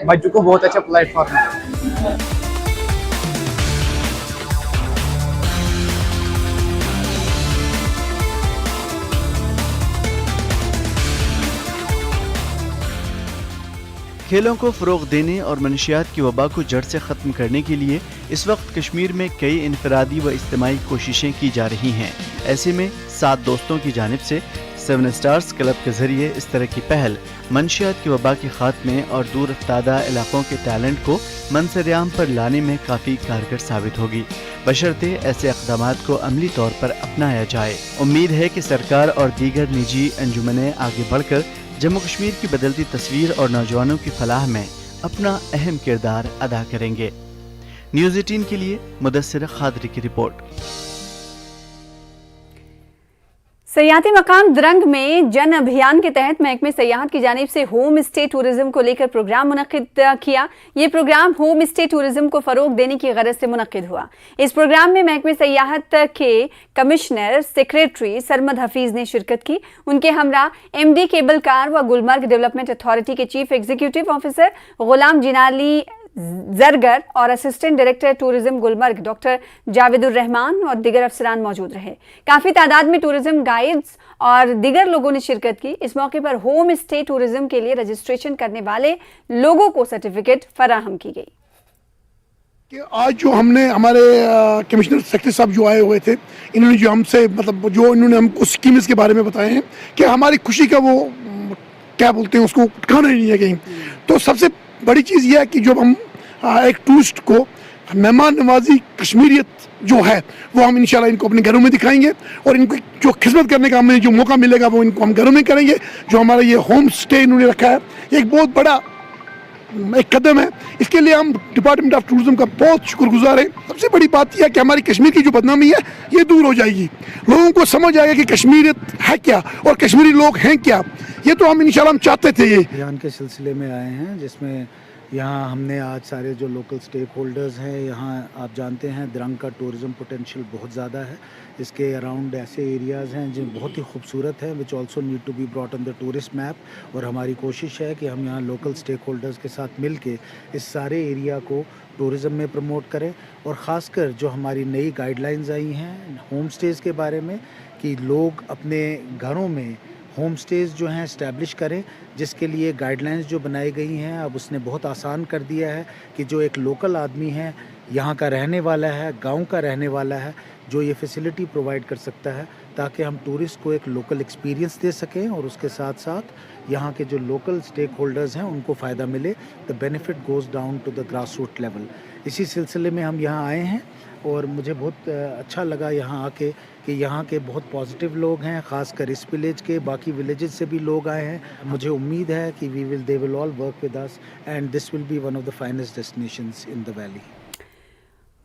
बच्चों को बहुत अच्छा प्लेटफॉर्म है। खेलों को फ़रोग़ देने और मनशियात की वबा को जड़ से ख़त्म करने के लिए इस वक्त कश्मीर में कई इनफरादी व इज्तिमाई कोशिशें की जा रही हैं। ऐसे में 7 दोस्तों की जानिब से 7 स्टार्स क्लब के जरिए इस तरह की पहल मंशियात की वबा के खात्मे और दूर अफ्तादा इलाकों के टैलेंट को मंसर-ए-आम पर लाने में काफ़ी कारगर साबित होगी, बशर्ते ऐसे इक़दामात को अमली तौर पर अपनाया जाए। उम्मीद है कि सरकार और दीगर निजी अंजुमनें आगे बढ़कर जम्मू कश्मीर की बदलती तस्वीर और नौजवानों की फलाह में अपना अहम किरदार अदा करेंगे। न्यूज़ 18 के लिए मुदस्सिर खादरी की रिपोर्ट। सयाहती मकाम द्रंग में जन अभियान के तहत महकमे सयाहत की जानिब से होम स्टे टूरिज्म को लेकर प्रोग्राम मुनक्किद किया। ये प्रोग्राम होम स्टे टूरिज्म को फरोग देने की गरज से मुनक्किद हुआ। इस प्रोग्राम में महकमे सयाहत के कमिश्नर सेक्रेटरी सरमद हफीज ने शिरकत की। उनके हमरा MD केबल कार व गुलमर्ग डेवलपमेंट अथॉरिटी के chief executive officer Ghulam Jinali Zargar और assistant director tourism Gulmarg doctor Javedur Rahman और दिगर अफसरान मौजूद रहे। काफ़ी तादाद में टूरिज्म गाइड्स और दिगर लोगों ने शिरकत की। इस मौके पर होम स्टे टूरिज्म के लिए रजिस्ट्रेशन करने वाले लोगों को सर्टिफिकेट फराहम की गई। कि आज जो हमने हमारे कमिश्नर सेक्रेटरी साहब जो आए हुए थे, इन्होंने जो हमसे मतलब जो इन्होंने हमको स्कीम्स के बारे में बताए हैं कि हमारी खुशी का वो क्या बोलते हैं उसको ठिकाना ही नहीं है कहीं। तो सबसे बड़ी चीज़ यह है कि जब हम एक टूरिस्ट को मेहमान नवाजी कश्मीरियत जो है वो हम इंशाल्लाह इनको अपने घरों में दिखाएंगे और इनको जो खिदमत करने का हमें जो मौका मिलेगा वो इनको हम घरों में करेंगे। जो हमारा ये होम स्टे इन्होंने रखा है ये एक बहुत बड़ा एक कदम है। इसके लिए हम डिपार्टमेंट ऑफ टूरिज्म का बहुत शुक्रगुजार हैं। सबसे बड़ी बात यह है कि हमारी कश्मीर की जो बदनामी है ये दूर हो जाएगी। लोगों को समझ आएगा कि कश्मीरियत है क्या और कश्मीरी लोग हैं क्या। ये तो हम इंशाल्लाह हम चाहते थे। ये अभियान के सिलसिले में आए हैं जिसमें यहाँ हमने आज सारे जो लोकल स्टेक होल्डर्स हैं, यहाँ आप जानते हैं द्रंग का टूरिज़म पोटेंशियल बहुत ज़्यादा है। इसके अराउंड ऐसे एरियाज़ हैं जो बहुत ही खूबसूरत हैं which also need to be brought on the tourist map. और हमारी कोशिश है कि हम यहाँ लोकल स्टेक होल्डर्स के साथ मिल के इस सारे एरिया को टूरिज़म में प्रमोट करें। और ख़ासकर जो हमारी नई गाइडलाइंस आई हैं होम स्टेज़ के बारे में कि लोग अपने घरों में होम स्टेज़ जो हैं इस्टेब्लिश करें, जिसके लिए गाइडलाइंस जो बनाई गई हैं अब उसने बहुत आसान कर दिया है कि जो एक लोकल आदमी है यहाँ का रहने वाला है, गांव का रहने वाला है, जो ये फैसिलिटी प्रोवाइड कर सकता है ताकि हम टूरिस्ट को एक लोकल एक्सपीरियंस दे सकें और उसके साथ साथ यहाँ के जो लोकल स्टेक होल्डर्स हैं उनको फ़ायदा मिले। The benefit goes down to the grass root level. इसी सिलसिले में हम यहाँ आए हैं और मुझे बहुत अच्छा लगा यहाँ आके कि यहाँ के बहुत पॉजिटिव लोग हैं, ख़ासकर इस विलेज के, बाकी विलेजेस से भी लोग आए हैं। मुझे उम्मीद है कि they will all work with us and this will be one of the finest destinations in the valley.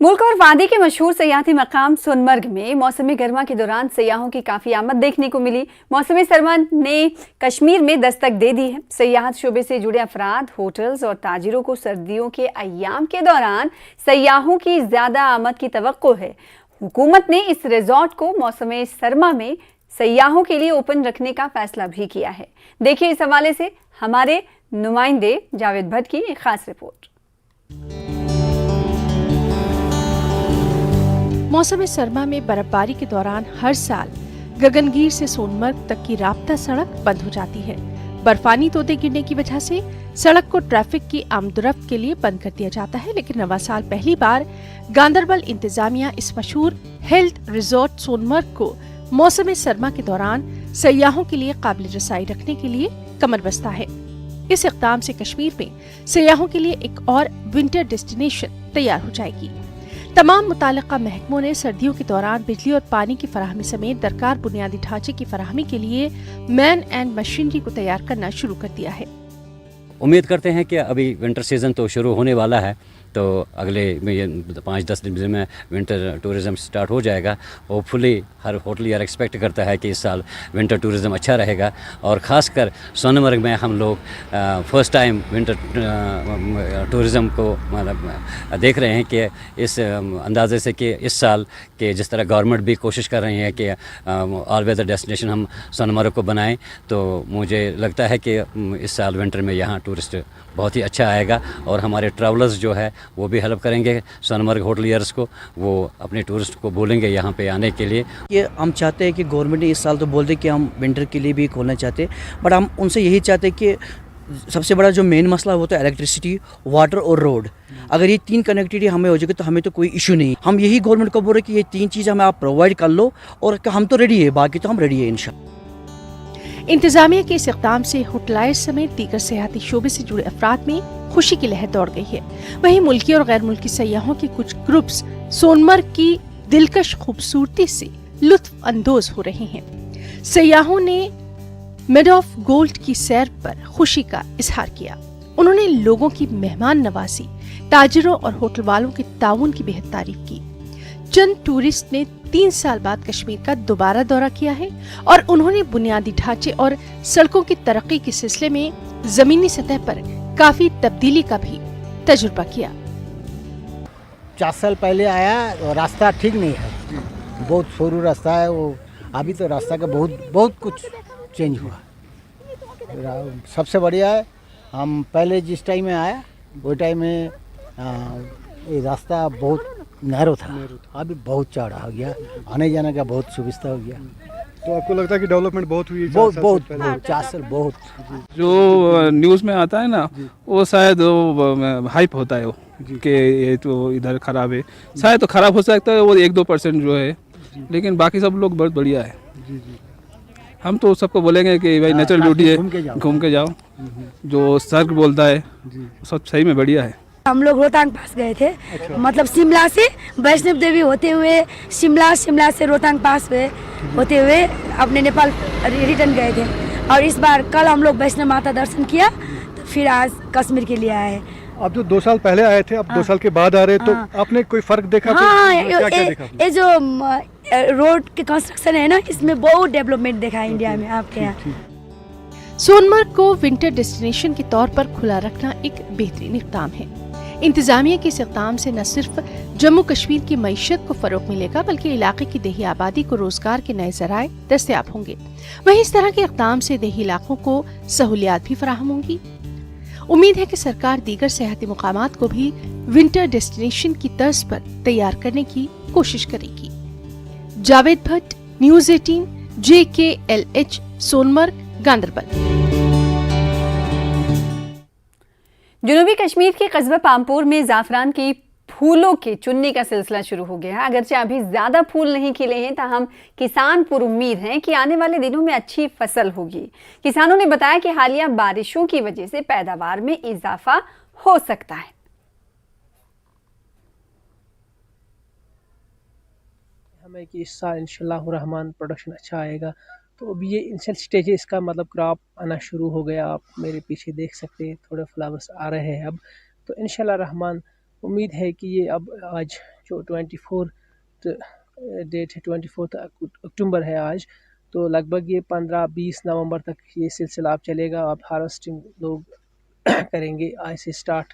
मुल्क और वादी के मशहूर सयाहती मकाम सोनमर्ग में मौसम गर्मा के दौरान सयाहों की काफ़ी आमद देखने को मिली। मौसम सरमा ने कश्मीर में दस्तक दे दी है। सयाहत शोबे से जुड़े अफराद, होटल्स और ताजिरों को सर्दियों के अय्याम के दौरान सयाहों की ज़्यादा आमद की तवक्को है। हुकूमत ने इस रिजॉर्ट को मौसम सरमा में सयाहों के लिए ओपन रखने का फैसला भी किया है। देखिए इस हवाले से हमारे नुमाइंदे जावेद भट्ट की एक खास रिपोर्ट। मौसम सरमा में बर्फबारी के दौरान हर साल गगनगीर से सोनमर्ग तक की राब्ता सड़क बंद हो जाती है। बर्फानी तोते गिरने की वजह से सड़क को ट्रैफिक की आमदोरफ्त के लिए बंद कर दिया जाता है। लेकिन नवा साल पहली बार गांदरबल इंतजामिया इस मशहूर हेल्थ रिजॉर्ट सोनमर्ग को मौसम सरमा के दौरान सयाहों के लिए काबिल रसाई रखने के लिए कमर बस्ता है। इस इक़दाम से कश्मीर में सयाहों के लिए एक और विंटर डेस्टिनेशन तैयार हो जाएगी। तमाम मुताल्लिका महकमों ने सर्दियों के दौरान बिजली और पानी की फराहमी समेत दरकार बुनियादी ढांचे की फराहमी के लिए मैन एंड मशीनरी को तैयार करना शुरू कर दिया है। उम्मीद करते हैं कि अभी विंटर सीज़न तो शुरू होने वाला है, तो अगले 5-10 दिन में विंटर टूरिज़म स्टार्ट हो जाएगा। होपफुली हर होटलियर एक्सपेक्ट करता है कि इस साल विंटर टूरिज़म अच्छा रहेगा। और ख़ासकर सोनमर्ग में हम लोग फ़र्स्ट टाइम विंटर टूरिज़म को मतलब देख रहे हैं कि इस अंदाज़े से कि इस साल के जिस तरह गवर्नमेंट भी कोशिश कर रही है कि ऑल वेदर डेस्टिनेशन हम सोनमर्ग को बनाएं, तो मुझे लगता है कि इस साल विंटर में यहाँ टूरिस्ट बहुत ही अच्छा आएगा और हमारे ट्रैवलर्स जो है वो भी हेल्प करेंगे सोनमर्ग होटलियर्स को, वो अपने टूरिस्ट को बोलेंगे यहाँ पे आने के लिए। ये हम चाहते हैं कि गवर्नमेंट ने इस साल तो बोल दे कि हम विंटर के लिए भी खोलना चाहते हैं, बट हम उनसे यही चाहते हैं कि सबसे बड़ा जो मेन मसला होता है इलेक्ट्रिसिटी, वाटर और रोड। अगर ये 3 कनेक्टिविटी हमें हो जाएगी तो हमें तो कोई इशू नहीं। हम यही गवर्नमेंट को बोल रहे हैं कि ये 3 चीज़ हमें आप प्रोवाइड कर लो और हम तो रेडी है, बाकी तो हम रेडी है इंशाल्लाह। इंतजामिया के इस इक़दाम से होटलायर्स समेत दीगर सियाहती शोबे से जुड़े अफराद में खुशी की लहर दौड़ गई है। वहीं मुल्की और गैर मुल्की सयाहों के कुछ ग्रुप्स सोनमर्ग की दिलकश खूबसूरती से लुत्फ अंदोज हो रहे हैं। सयाहों ने मिड ऑफ गोल्ड की सैर पर खुशी का इजहार किया। उन्होंने लोगों की मेहमान नवाजी, ताजिरों और होटल वालों के ताउन की बेहद तारीफ की। चंद टूरिस्ट ने 3 साल बाद कश्मीर का दोबारा दौरा किया है और उन्होंने बुनियादी ढांचे और सड़कों की तरक्की के सिलसिले में जमीनी सतह पर काफी तब्दीली का भी तजुर्बा किया। 4 साल पहले आया, रास्ता ठीक नहीं है, बहुत सरू रास्ता है वो। अभी तो रास्ता का बहुत कुछ चेंज हुआ। सबसे बढ़िया है, हम पहले जिस टाइम में आया वो टाइम में ये रास्ता बहुत नैरो था, अभी बहुत चौड़ा हो गया, आने जाने का बहुत सुविधा हो गया। तो आपको लगता है कि डेवलपमेंट बहुत हुई है? बहुत 4 साल बहुत। जो न्यूज़ में आता है ना वो शायद वो हाइप होता है वो कि ये तो इधर खराब है, शायद तो खराब हो सकता है वो 1-2% जो है, लेकिन बाकी सब लोग बहुत बढ़िया है। हम तो सबको बोलेंगे कि भाई नेचुरल ब्यूटी है, घूम के जाओ। जो सर्क बोलता है सब सही में बढ़िया है। हम लोग रोहतांग पास गए थे। मतलब शिमला से वैष्णव देवी होते हुए शिमला से रोहतांग पास होते हुए अपने नेपाल रिटर्न गए थे। और इस बार कल हम लोग वैष्णव माता दर्शन किया, तो फिर आज कश्मीर के लिए आए। आप जो 2 साल पहले आए थे, अब 2 साल के बाद आ रहे, तो आपने कोई फर्क देखा? ये जो रोड के कंस्ट्रक्शन है ना, इसमें बहुत डेवलपमेंट देखा है इंडिया में आपके यहाँ। सोनमर्ग को विंटर डेस्टिनेशन के तौर पर खुला रखना एक बेहतरीन इक़दाम है। इंतजामिया के इस इक़दाम से न सिर्फ जम्मू कश्मीर की मईशत को फरोग मिलेगा, बल्कि इलाके की देही आबादी को रोजगार के नए जराए दस्तयाब होंगे। वहीं इस तरह के इक़दाम से देही इलाकों को सहूलियात भी फराहम होंगी। उम्मीद है कि सरकार दीगर सियाहती मुकामात को भी विंटर डेस्टिनेशन की तर्ज पर तैयार करने की कोशिश करेगी। Javed Bhatt, news 18, JKLH, Sonamarg, Ganderbal. जनूबी कश्मीर के कस्बा पामपुर में जाफरान की फूलों के चुनने का सिलसिला शुरू हो गया है। अगरचे अभी ज्यादा फूल नहीं खिले हैं, ताहम किसान पुरुम्मीद हैं कि आने वाले दिनों में अच्छी फसल होगी। किसानों ने बताया कि हालिया बारिशों की वजह से पैदावार में इजाफा हो सकता है। हमें कि इस साल इंशाल्लाह रहमान प्रोडक्शन अच्छा आएगा। तो अभी ये इनिशियल स्टेज है इसका, मतलब क्रॉप आना शुरू हो गया। आप मेरे पीछे देख सकते हैं, थोड़े फ्लावर्स आ रहे हैं अब। तो इंशाल्लाह रहमान उम्मीद है कि ये अब आज जो 24 डेट है, 24 अक्टूबर है आज, तो लगभग ये 15-20 नवंबर तक ये सिलसिला अब चलेगा। अब हार्वेस्टिंग लोग करेंगे आज से स्टार्ट,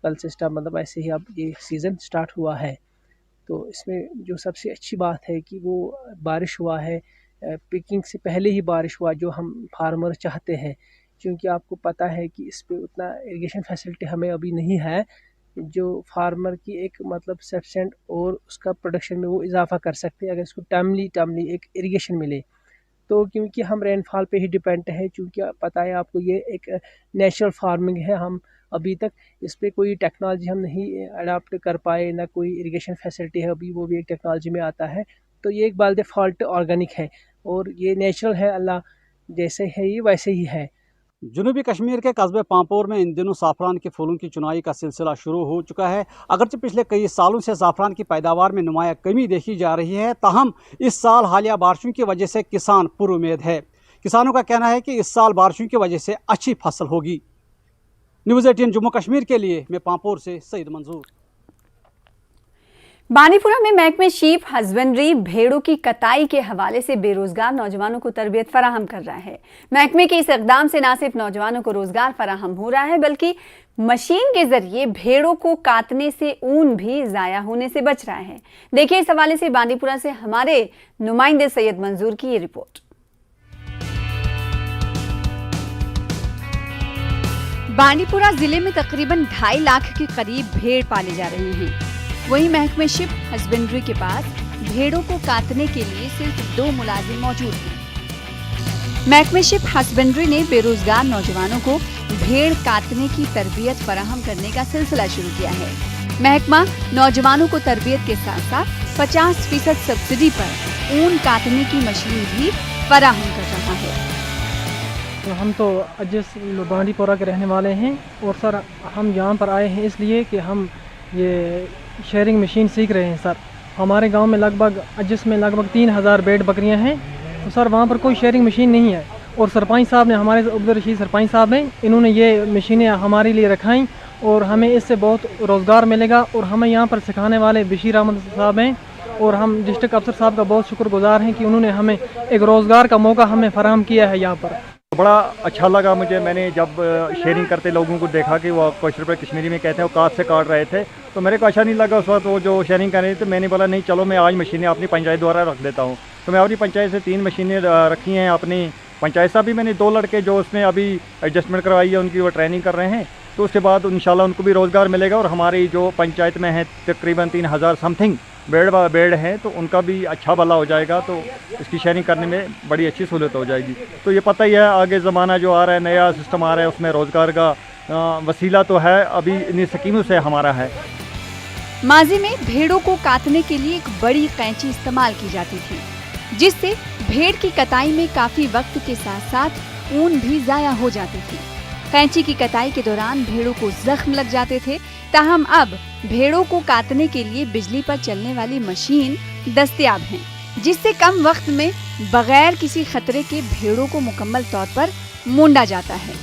कल से स्टार्ट, मतलब ऐसे ही अब ये सीज़न स्टार्ट हुआ है। तो इसमें जो सबसे अच्छी बात है कि वो बारिश हुआ है, पिकिंग से पहले ही बारिश हुआ, जो हम फार्मर चाहते हैं। क्योंकि आपको पता है कि इस पे उतना इरिगेशन फैसिलिटी हमें अभी नहीं है जो फार्मर की एक मतलब सफिशेंट और उसका प्रोडक्शन में वो इजाफा कर सकते हैं अगर इसको टाइमली एक इरिगेशन मिले। तो क्योंकि हम रेनफॉल पे ही डिपेंड है, क्योंकि पता है आपको ये एक नेचुरल फार्मिंग है। हम अभी तक इस पे कोई टेक्नोलॉजी हम नहीं अडाप्ट कर पाए, ना कोई इरिगेशन फैसिलिटी है अभी, वो भी एक टेक्नोलॉजी में आता है। तो ये एक बाय डिफ़ॉल्ट ऑर्गेनिक है और ये नेचुरल है, अल्लाह जैसे है ये वैसे ही है। जनूबी कश्मीर के कस्बे पामपोर में इन दिनों ज़ाफ़रान के फूलों की चुनाई का सिलसिला शुरू हो चुका है। अगरचे पिछले कई सालों से ज़ाफ़रान की पैदावार में नुमाया कमी देखी जा रही है, ताहम इस साल हालिया बारिशों की वजह से किसान पुरुमेद है। किसानों का कहना है कि इस साल बारिशों की वजह से अच्छी फसल होगी। न्यूज़ 18 जम्मू कश्मीर के लिए मैं पामपोर से सईद मंजूर। बानीपुरा में महकमे शीप हस्बेंड्री भेड़ों की कटाई के हवाले से बेरोजगार नौजवानों को तरबियत फराहम कर रहा है। महकमे के इस इक़दाम से न सिर्फ नौजवानों को रोजगार फराहम हो रहा है, बल्कि मशीन के जरिए भेड़ों को काटने से ऊन भी ज़ाया होने से बच रहा है। देखिए इस हवाले से बानीपुरा से हमारे नुमाइंदे सैयद मंजूर की ये रिपोर्ट। बानीपुरा जिले में तकरीबन 2.5 लाख के करीब भेड़ पाले जा रहे हैं। वहीं महकमे शिप हस्बेंड्री के पास भेड़ों को काटने के लिए सिर्फ 2 मुलाजिम मौजूद हैं। महकमे शिप हस्बेंड्री ने बेरोजगार नौजवानों को भेड़ काटने की तरबियत फराहम करने का सिलसिला शुरू किया है। महकमा नौजवानों को तरबियत के साथ साथ 50% सब्सिडी पर ऊन काटने की मशीन भी फराहम कर रहा है। तो हम तो अजिस बांडीपोरा के रहने वाले हैं और सर हम यहाँ पर आए हैं इसलिए कि हम ये शेयरिंग मशीन सीख रहे हैं सर। हमारे गांव में लगभग अजिस में लगभग 3000 बेड बकरियां हैं, तो सर वहाँ पर कोई शेयरिंग मशीन नहीं है और सरपंच साहब ने, हमारे अब्दुल रशीद सरपंच साहब हैं, इन्होंने ये मशीनें हमारे लिए रखाई और हमें इससे बहुत रोज़गार मिलेगा। और हमें यहाँ पर सिखाने वाले बशीर अहमद साहब हैं और हम डिस्ट्रिक्ट अफसर साहब का बहुत शुक्रगुजार हैं कि उन्होंने हमें एक रोज़गार का मौका हमें फराहम किया है यहाँ पर। बड़ा अच्छा लगा मुझे, मैंने जब शेयरिंग करते लोगों को देखा कि वो क्वेश्चन पर कश्मीरी में कहते हैं वो काट से काट रहे थे, तो मेरे को अच्छा नहीं लगा उस वक्त वो जो शेयरिंग कर रहे थे। मैंने बोला नहीं चलो मैं आज मशीनें अपनी पंचायत द्वारा रख देता हूँ। तो मैं अपनी पंचायत से 3 मशीनें रखी हैं अपनी पंचायत साहब भी, मैंने 2 लड़के जो उसमें अभी एडजस्टमेंट करवाई है उनकी वो ट्रेनिंग कर रहे हैं, तो उसके बाद इंशाल्लाह उनको भी रोज़गार मिलेगा। और हमारी जो पंचायत में है तकरीबन 3000 समथिंग बेड हैं, तो उनका भी अच्छा भला हो जाएगा, तो इसकी शेयरिंग करने में बड़ी अच्छी सहूलत हो जाएगी। तो ये पता ही है आगे ज़माना जो आ रहा है, नया सिस्टम आ रहा है, उसमें रोज़गार का वसीला तो है, अभी इन्हीं स्कीमों से हमारा है। माजी में भेड़ों को काटने के लिए एक बड़ी कैंची इस्तेमाल की जाती थी, जिससे भेड़ की कटाई में काफी वक्त के साथ साथ ऊन भी जाया हो जाती थी। कैंची की कटाई के दौरान भेड़ों को जख्म लग जाते थे, ताहम अब भेड़ों को काटने के लिए बिजली पर चलने वाली मशीन दस्तयाब है, जिससे कम वक्त में बगैर किसी खतरे के भेड़ों को मुकम्मल तौर पर मूंडा जाता है।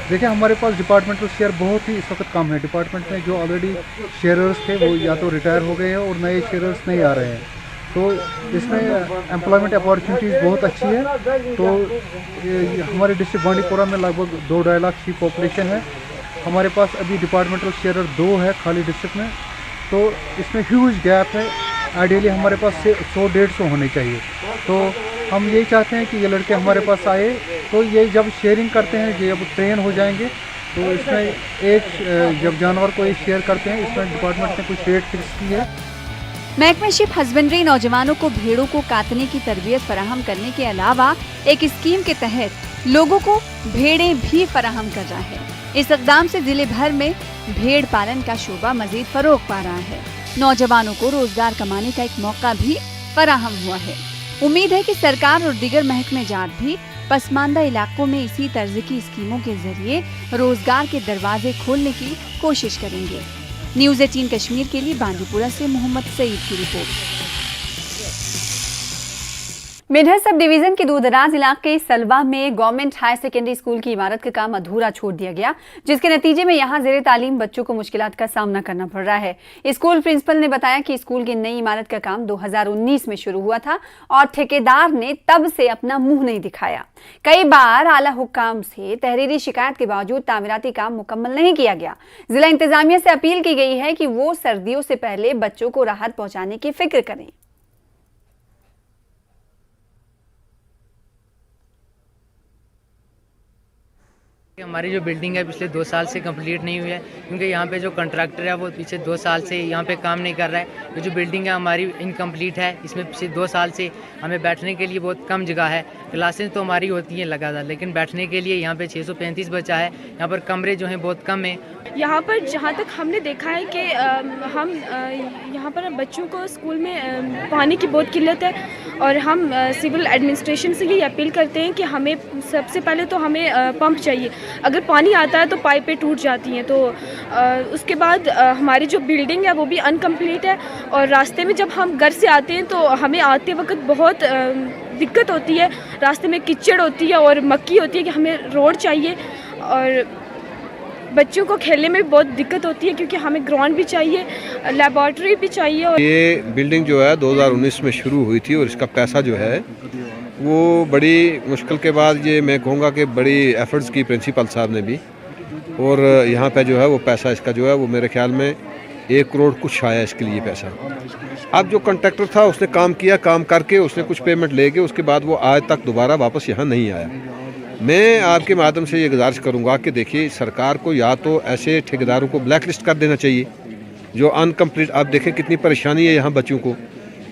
देखिए हमारे पास डिपार्टमेंटल शेयर बहुत ही इस वक्त कम है। डिपार्टमेंट में जो ऑलरेडी शेयरर्स थे वो या तो रिटायर हो गए हैं और नए शेयरर्स नहीं आ रहे हैं, तो इसमें एम्प्लॉयमेंट अपॉर्चुनिटीज़ बहुत अच्छी है। तो हमारे डिस्ट्रिक्ट बांडीपोरा में लगभग 2-2.5 लाख की पॉपुलेशन है। हमारे पास अभी डिपार्टमेंटल शेयरर 2 है खाली डिस्ट्रिक्ट में, तो इसमें ह्यूज गैप है। आइडियली हमारे पास 100-150 होने चाहिए। तो हम यही चाहते हैं कि ये लड़के हमारे पास आए, तो ये जब शेयरिंग करते हैं, जब ट्रेन हो जाएंगे, तो इसमें एक जब जानवर को एक शेयर करते हैं, इसमें डिपार्टमेंट ने कुछ रेट फिक्स की है। महकमा शिप हस्बेंड्री नौजवानों को भेड़ों को काटने की तरबियत फराहम करने के अलावा एक स्कीम के तहत लोगों को भेड़ें भी फराहम कर रहा है। इस इक़दाम से जिले भर में भेड़ पालन का शोबा मजीद फरोग पा रहा है। नौजवानों को रोजगार कमाने का एक मौका भी फराहम हुआ है। उम्मीद है कि सरकार और दीगर महकमे जात भी पसमानदा इलाकों में इसी तर्ज की स्कीमों के जरिए रोजगार के दरवाजे खोलने की कोशिश करेंगे। न्यूज़ 18 कश्मीर के लिए बांदीपुरा से मोहम्मद सईद की रिपोर्ट। मेढर सब डिवीजन के दूरदराज इलाके सलवा में गवर्नमेंट हायर सेकेंडरी स्कूल की इमारत का काम अधूरा छोड़ दिया गया, जिसके नतीजे में यहां ज़ेरे तालीम बच्चों को मुश्किलात का सामना करना पड़ रहा है। स्कूल प्रिंसिपल ने बताया कि स्कूल की नई इमारत का काम 2019 में शुरू हुआ था और ठेकेदार ने तब से अपना मुंह नहीं दिखाया। कई बार आला हुक्काम से तहरीरी शिकायत के बावजूद तामीराती काम मुकम्मल नहीं किया गया। जिला इंतजामिया से अपील की गई है कि वो सर्दियों से पहले बच्चों को राहत पहुंचाने की फिक्र करें। हमारी जो बिल्डिंग है पिछले 2 साल से कंप्लीट नहीं हुई है, क्योंकि यहाँ पे जो कॉन्ट्रैक्टर है वो पिछले 2 साल से यहाँ पे काम नहीं कर रहा है। ये जो बिल्डिंग है हमारी इनकम्प्लीट है, इसमें पिछले 2 साल से हमें बैठने के लिए बहुत कम जगह है। क्लासेस तो हमारी होती हैं लगातार, लेकिन बैठने के लिए यहाँ पे 635 बच्चा है, यहाँ पर कमरे जो हैं बहुत कम हैं। यहाँ पर जहाँ तक हमने देखा है कि हम यहाँ पर बच्चों को स्कूल में पानी की बहुत किल्लत है और हम सिविल एडमिनिस्ट्रेशन से ये अपील करते हैं कि हमें सबसे पहले तो हमें पंप चाहिए। अगर पानी आता है तो पाइपें टूट जाती हैं, तो उसके बाद हमारी जो बिल्डिंग है वो भी अनकम्प्लीट है और रास्ते में जब हम घर से आते हैं तो हमें आते वक्त बहुत दिक्कत होती है। रास्ते में कीचड़ होती है और मक्की होती है कि हमें रोड चाहिए और बच्चों को खेलने में बहुत दिक्कत होती है क्योंकि हमें ग्राउंड भी चाहिए, लेबॉर्ट्री भी चाहिए। और ये बिल्डिंग जो है 2019 में शुरू हुई थी और इसका पैसा जो है वो बड़ी मुश्किल के बाद, ये मैं कहूँगा कि बड़ी एफर्ट्स की प्रिंसिपल साहब ने भी, और यहाँ पे जो है वो पैसा इसका जो है वो मेरे ख्याल में 1 करोड़ कुछ आया इसके लिए पैसा। अब जो कॉन्ट्रैक्टर था उसने काम किया, काम करके उसने कुछ पेमेंट ले गए, उसके बाद वो आज तक दोबारा वापस यहाँ नहीं आया। मैं आपके माध्यम से ये गुजारिश करूँगा कि देखिए सरकार को या तो ऐसे ठेकेदारों को ब्लैक लिस्ट कर देना चाहिए जो अनकम्प्लीट। आप देखें कितनी परेशानी है यहाँ बच्चों को।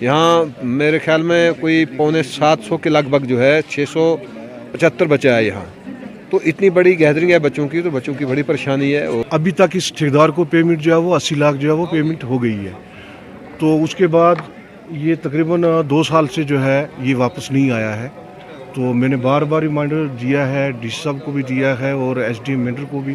यहाँ मेरे ख्याल में कोई 650 के लगभग जो है 675 बच्चा है यहाँ, तो इतनी बड़ी गैदरिंग है बच्चों की, तो बच्चों की बड़ी परेशानी है। और अभी तक इस ठेकेदार को पेमेंट जो है वो 80 लाख जो है वो पेमेंट हो गई है, तो उसके बाद ये तकरीबन 2 साल से जो है ये वापस नहीं आया है तो मैंने बार बार रिमाइंडर दिया है, डीसी साहब को भी दिया है और एसडीएम मेंटर को भी,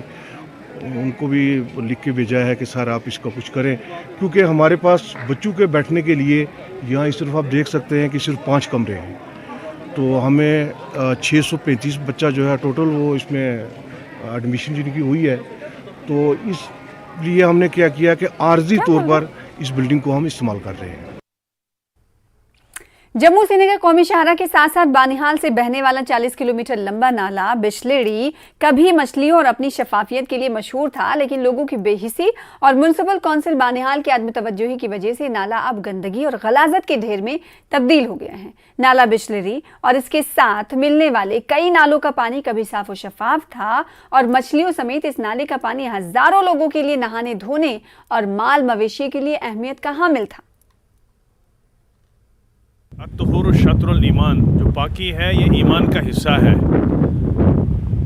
उनको भी लिख के भेजा है कि सर आप इसका कुछ करें, क्योंकि हमारे पास बच्चों के बैठने के लिए यहाँ सिर्फ आप देख सकते हैं कि सिर्फ 5 कमरे हैं। तो हमें 635 बच्चा जो है टोटल वो इसमें एडमिशन जिनकी हुई है, तो इसलिए हमने क्या किया कि आर्जी तौर पर इस बिल्डिंग को हम इस्तेमाल कर रहे हैं। जम्मू श्रीनगर कौमी शाहरा के साथ साथ बानिहाल से बहने वाला 40 किलोमीटर लंबा नाला बिशलेड़ी कभी मछलियों और अपनी शफाफियत के लिए मशहूर था, लेकिन लोगों की बेहिसी और म्युनिसिपल काउंसिल बानिहाल की आदमी तवज्जोही की वजह से नाला अब गंदगी और गलाजत के ढेर में तब्दील हो गया है। नाला बिशलेड़ी और इसके साथ मिलने वाले कई नालों का पानी कभी साफ और शफाफ था और मछलियों समेत इस नाले का पानी हजारों लोगों के लिए नहाने धोने और माल मवेशी के लिए अहमियत का हामिल था। अत्तहुर शत्रुल ईमान, जो पाकी है ये ईमान का हिस्सा है।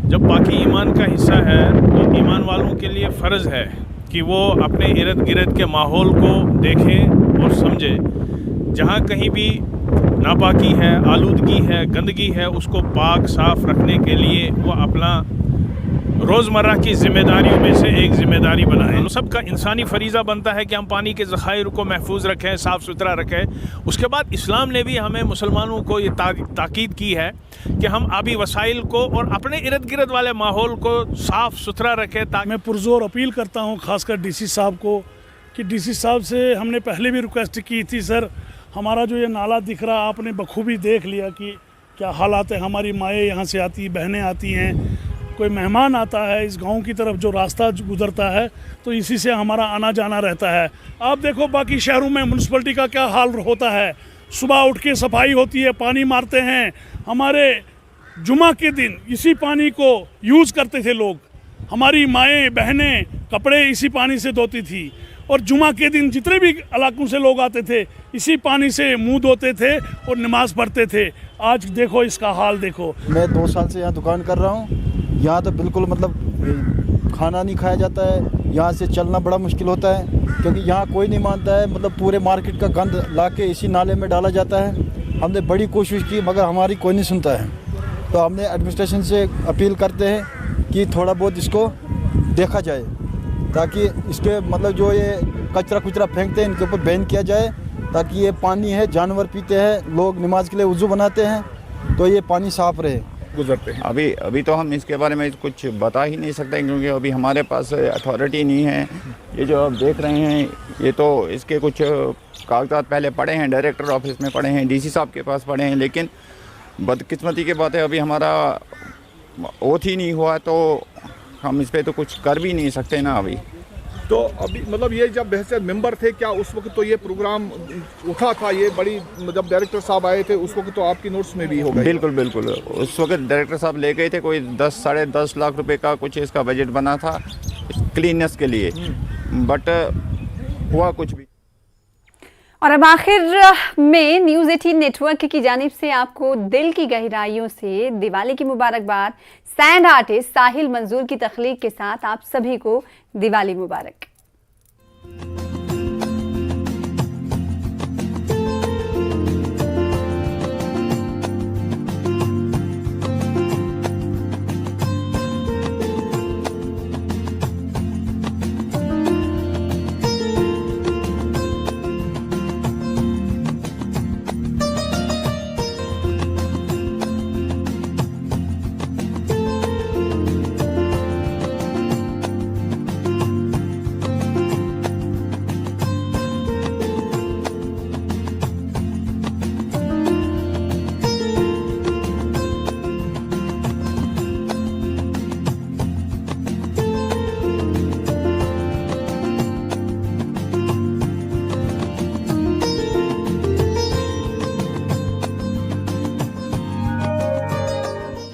जब पाकी ईमान का हिस्सा है तो ईमान वालों के लिए फ़र्ज़ है कि वो अपने इर्द गिर्द के माहौल को देखें और समझें। जहाँ कहीं भी नापाकी है, आलूदगी है, गंदगी है, उसको पाक साफ़ रखने के लिए वो अपना रोज़मर्रा की ज़िम्मेदारियों में से एक ज़िम्मेदारी बनाएं। सबका इंसानी फ़रीज़ा बनता है कि हम पानी के ज़खायर को महफूज रखें, साफ़ सुथरा रखें। उसके बाद इस्लाम ने भी हमें मुसलमानों को ये ताकीद की है कि हम आबी वसाइल को और अपने इर्द गिर्द वाले माहौल को साफ़ सुथरा रखें। ताकि मैं पुरजोर अपील करता हूँ खासकर डीसी साहब को कि डीसी साहब से हमने पहले भी रिक्वेस्ट की थी, सर हमारा जो ये नाला दिख रहा आपने बखूबी देख लिया कि क्या हालात है। हमारी माएँ यहाँ से आती, बहनें आती हैं, कोई मेहमान आता है इस गांव की तरफ, जो रास्ता गुजरता है तो इसी से हमारा आना जाना रहता है। आप देखो बाकी शहरों में म्यूनसिपलिटी का क्या हाल होता है, सुबह उठ के सफाई होती है, पानी मारते हैं। हमारे जुमा के दिन इसी पानी को यूज़ करते थे लोग, हमारी माएँ बहनें कपड़े इसी पानी से धोती थी और जुमा के दिन जितने भी इलाकों से लोग आते थे इसी पानी से मुंह धोते थे और नमाज़ पढ़ते थे। आज देखो इसका हाल देखो। मैं 2 साल से यहाँ दुकान कर रहा हूँ, यहाँ तो बिल्कुल मतलब खाना नहीं खाया जाता है, यहाँ से चलना बड़ा मुश्किल होता है क्योंकि यहाँ कोई नहीं मानता है। मतलब पूरे मार्केट का गंद लाके इसी नाले में डाला जाता है। हमने बड़ी कोशिश की मगर हमारी कोई नहीं सुनता है, तो हमने एडमिनिस्ट्रेशन से अपील करते हैं कि थोड़ा बहुत इसको देखा जाए ताकि इसके मतलब जो ये कचरा कुचरा फेंकते हैं इनके ऊपर बैन किया जाए, ताकि ये पानी है जानवर पीते हैं, लोग नमाज के लिए वज़ू बनाते हैं, तो ये पानी साफ़ रहे गुजरते हैं। अभी तो हम इसके बारे में कुछ बता ही नहीं सकते क्योंकि अभी हमारे पास अथॉरिटी नहीं है। ये जो आप देख रहे हैं ये तो इसके कुछ कागजात पहले पड़े हैं, डायरेक्टर ऑफिस में पड़े हैं, डीसी साहब के पास पड़े हैं, लेकिन बदकिस्मती की बात है अभी हमारा ओथ ही नहीं हुआ, तो हम इस पर तो कुछ कर भी नहीं सकते ना अभी। तो अभी मतलब ये जब बहसियत मेंबर थे क्या उस वक्त तो ये प्रोग्राम उठा था, ये बड़ी जब डायरेक्टर साहब आए थे उस वक्त तो आपकी नोट्स में भी होगा? बिल्कुल बिल्कुल, उस वक्त डायरेक्टर साहब ले गए थे, कोई 10 साढ़े 10 लाख रुपए का कुछ इसका बजट बना था क्लीननेस के लिए, बट हुआ कुछ भी। और अब आखिर में न्यूज़ 18 नेटवर्क की जानिब से आपको दिल की गहराइयों से दिवाली की मुबारकबाद। सैंड आर्टिस्ट साहिल मंजूर की तख्लीक के साथ आप सभी को दिवाली मुबारक।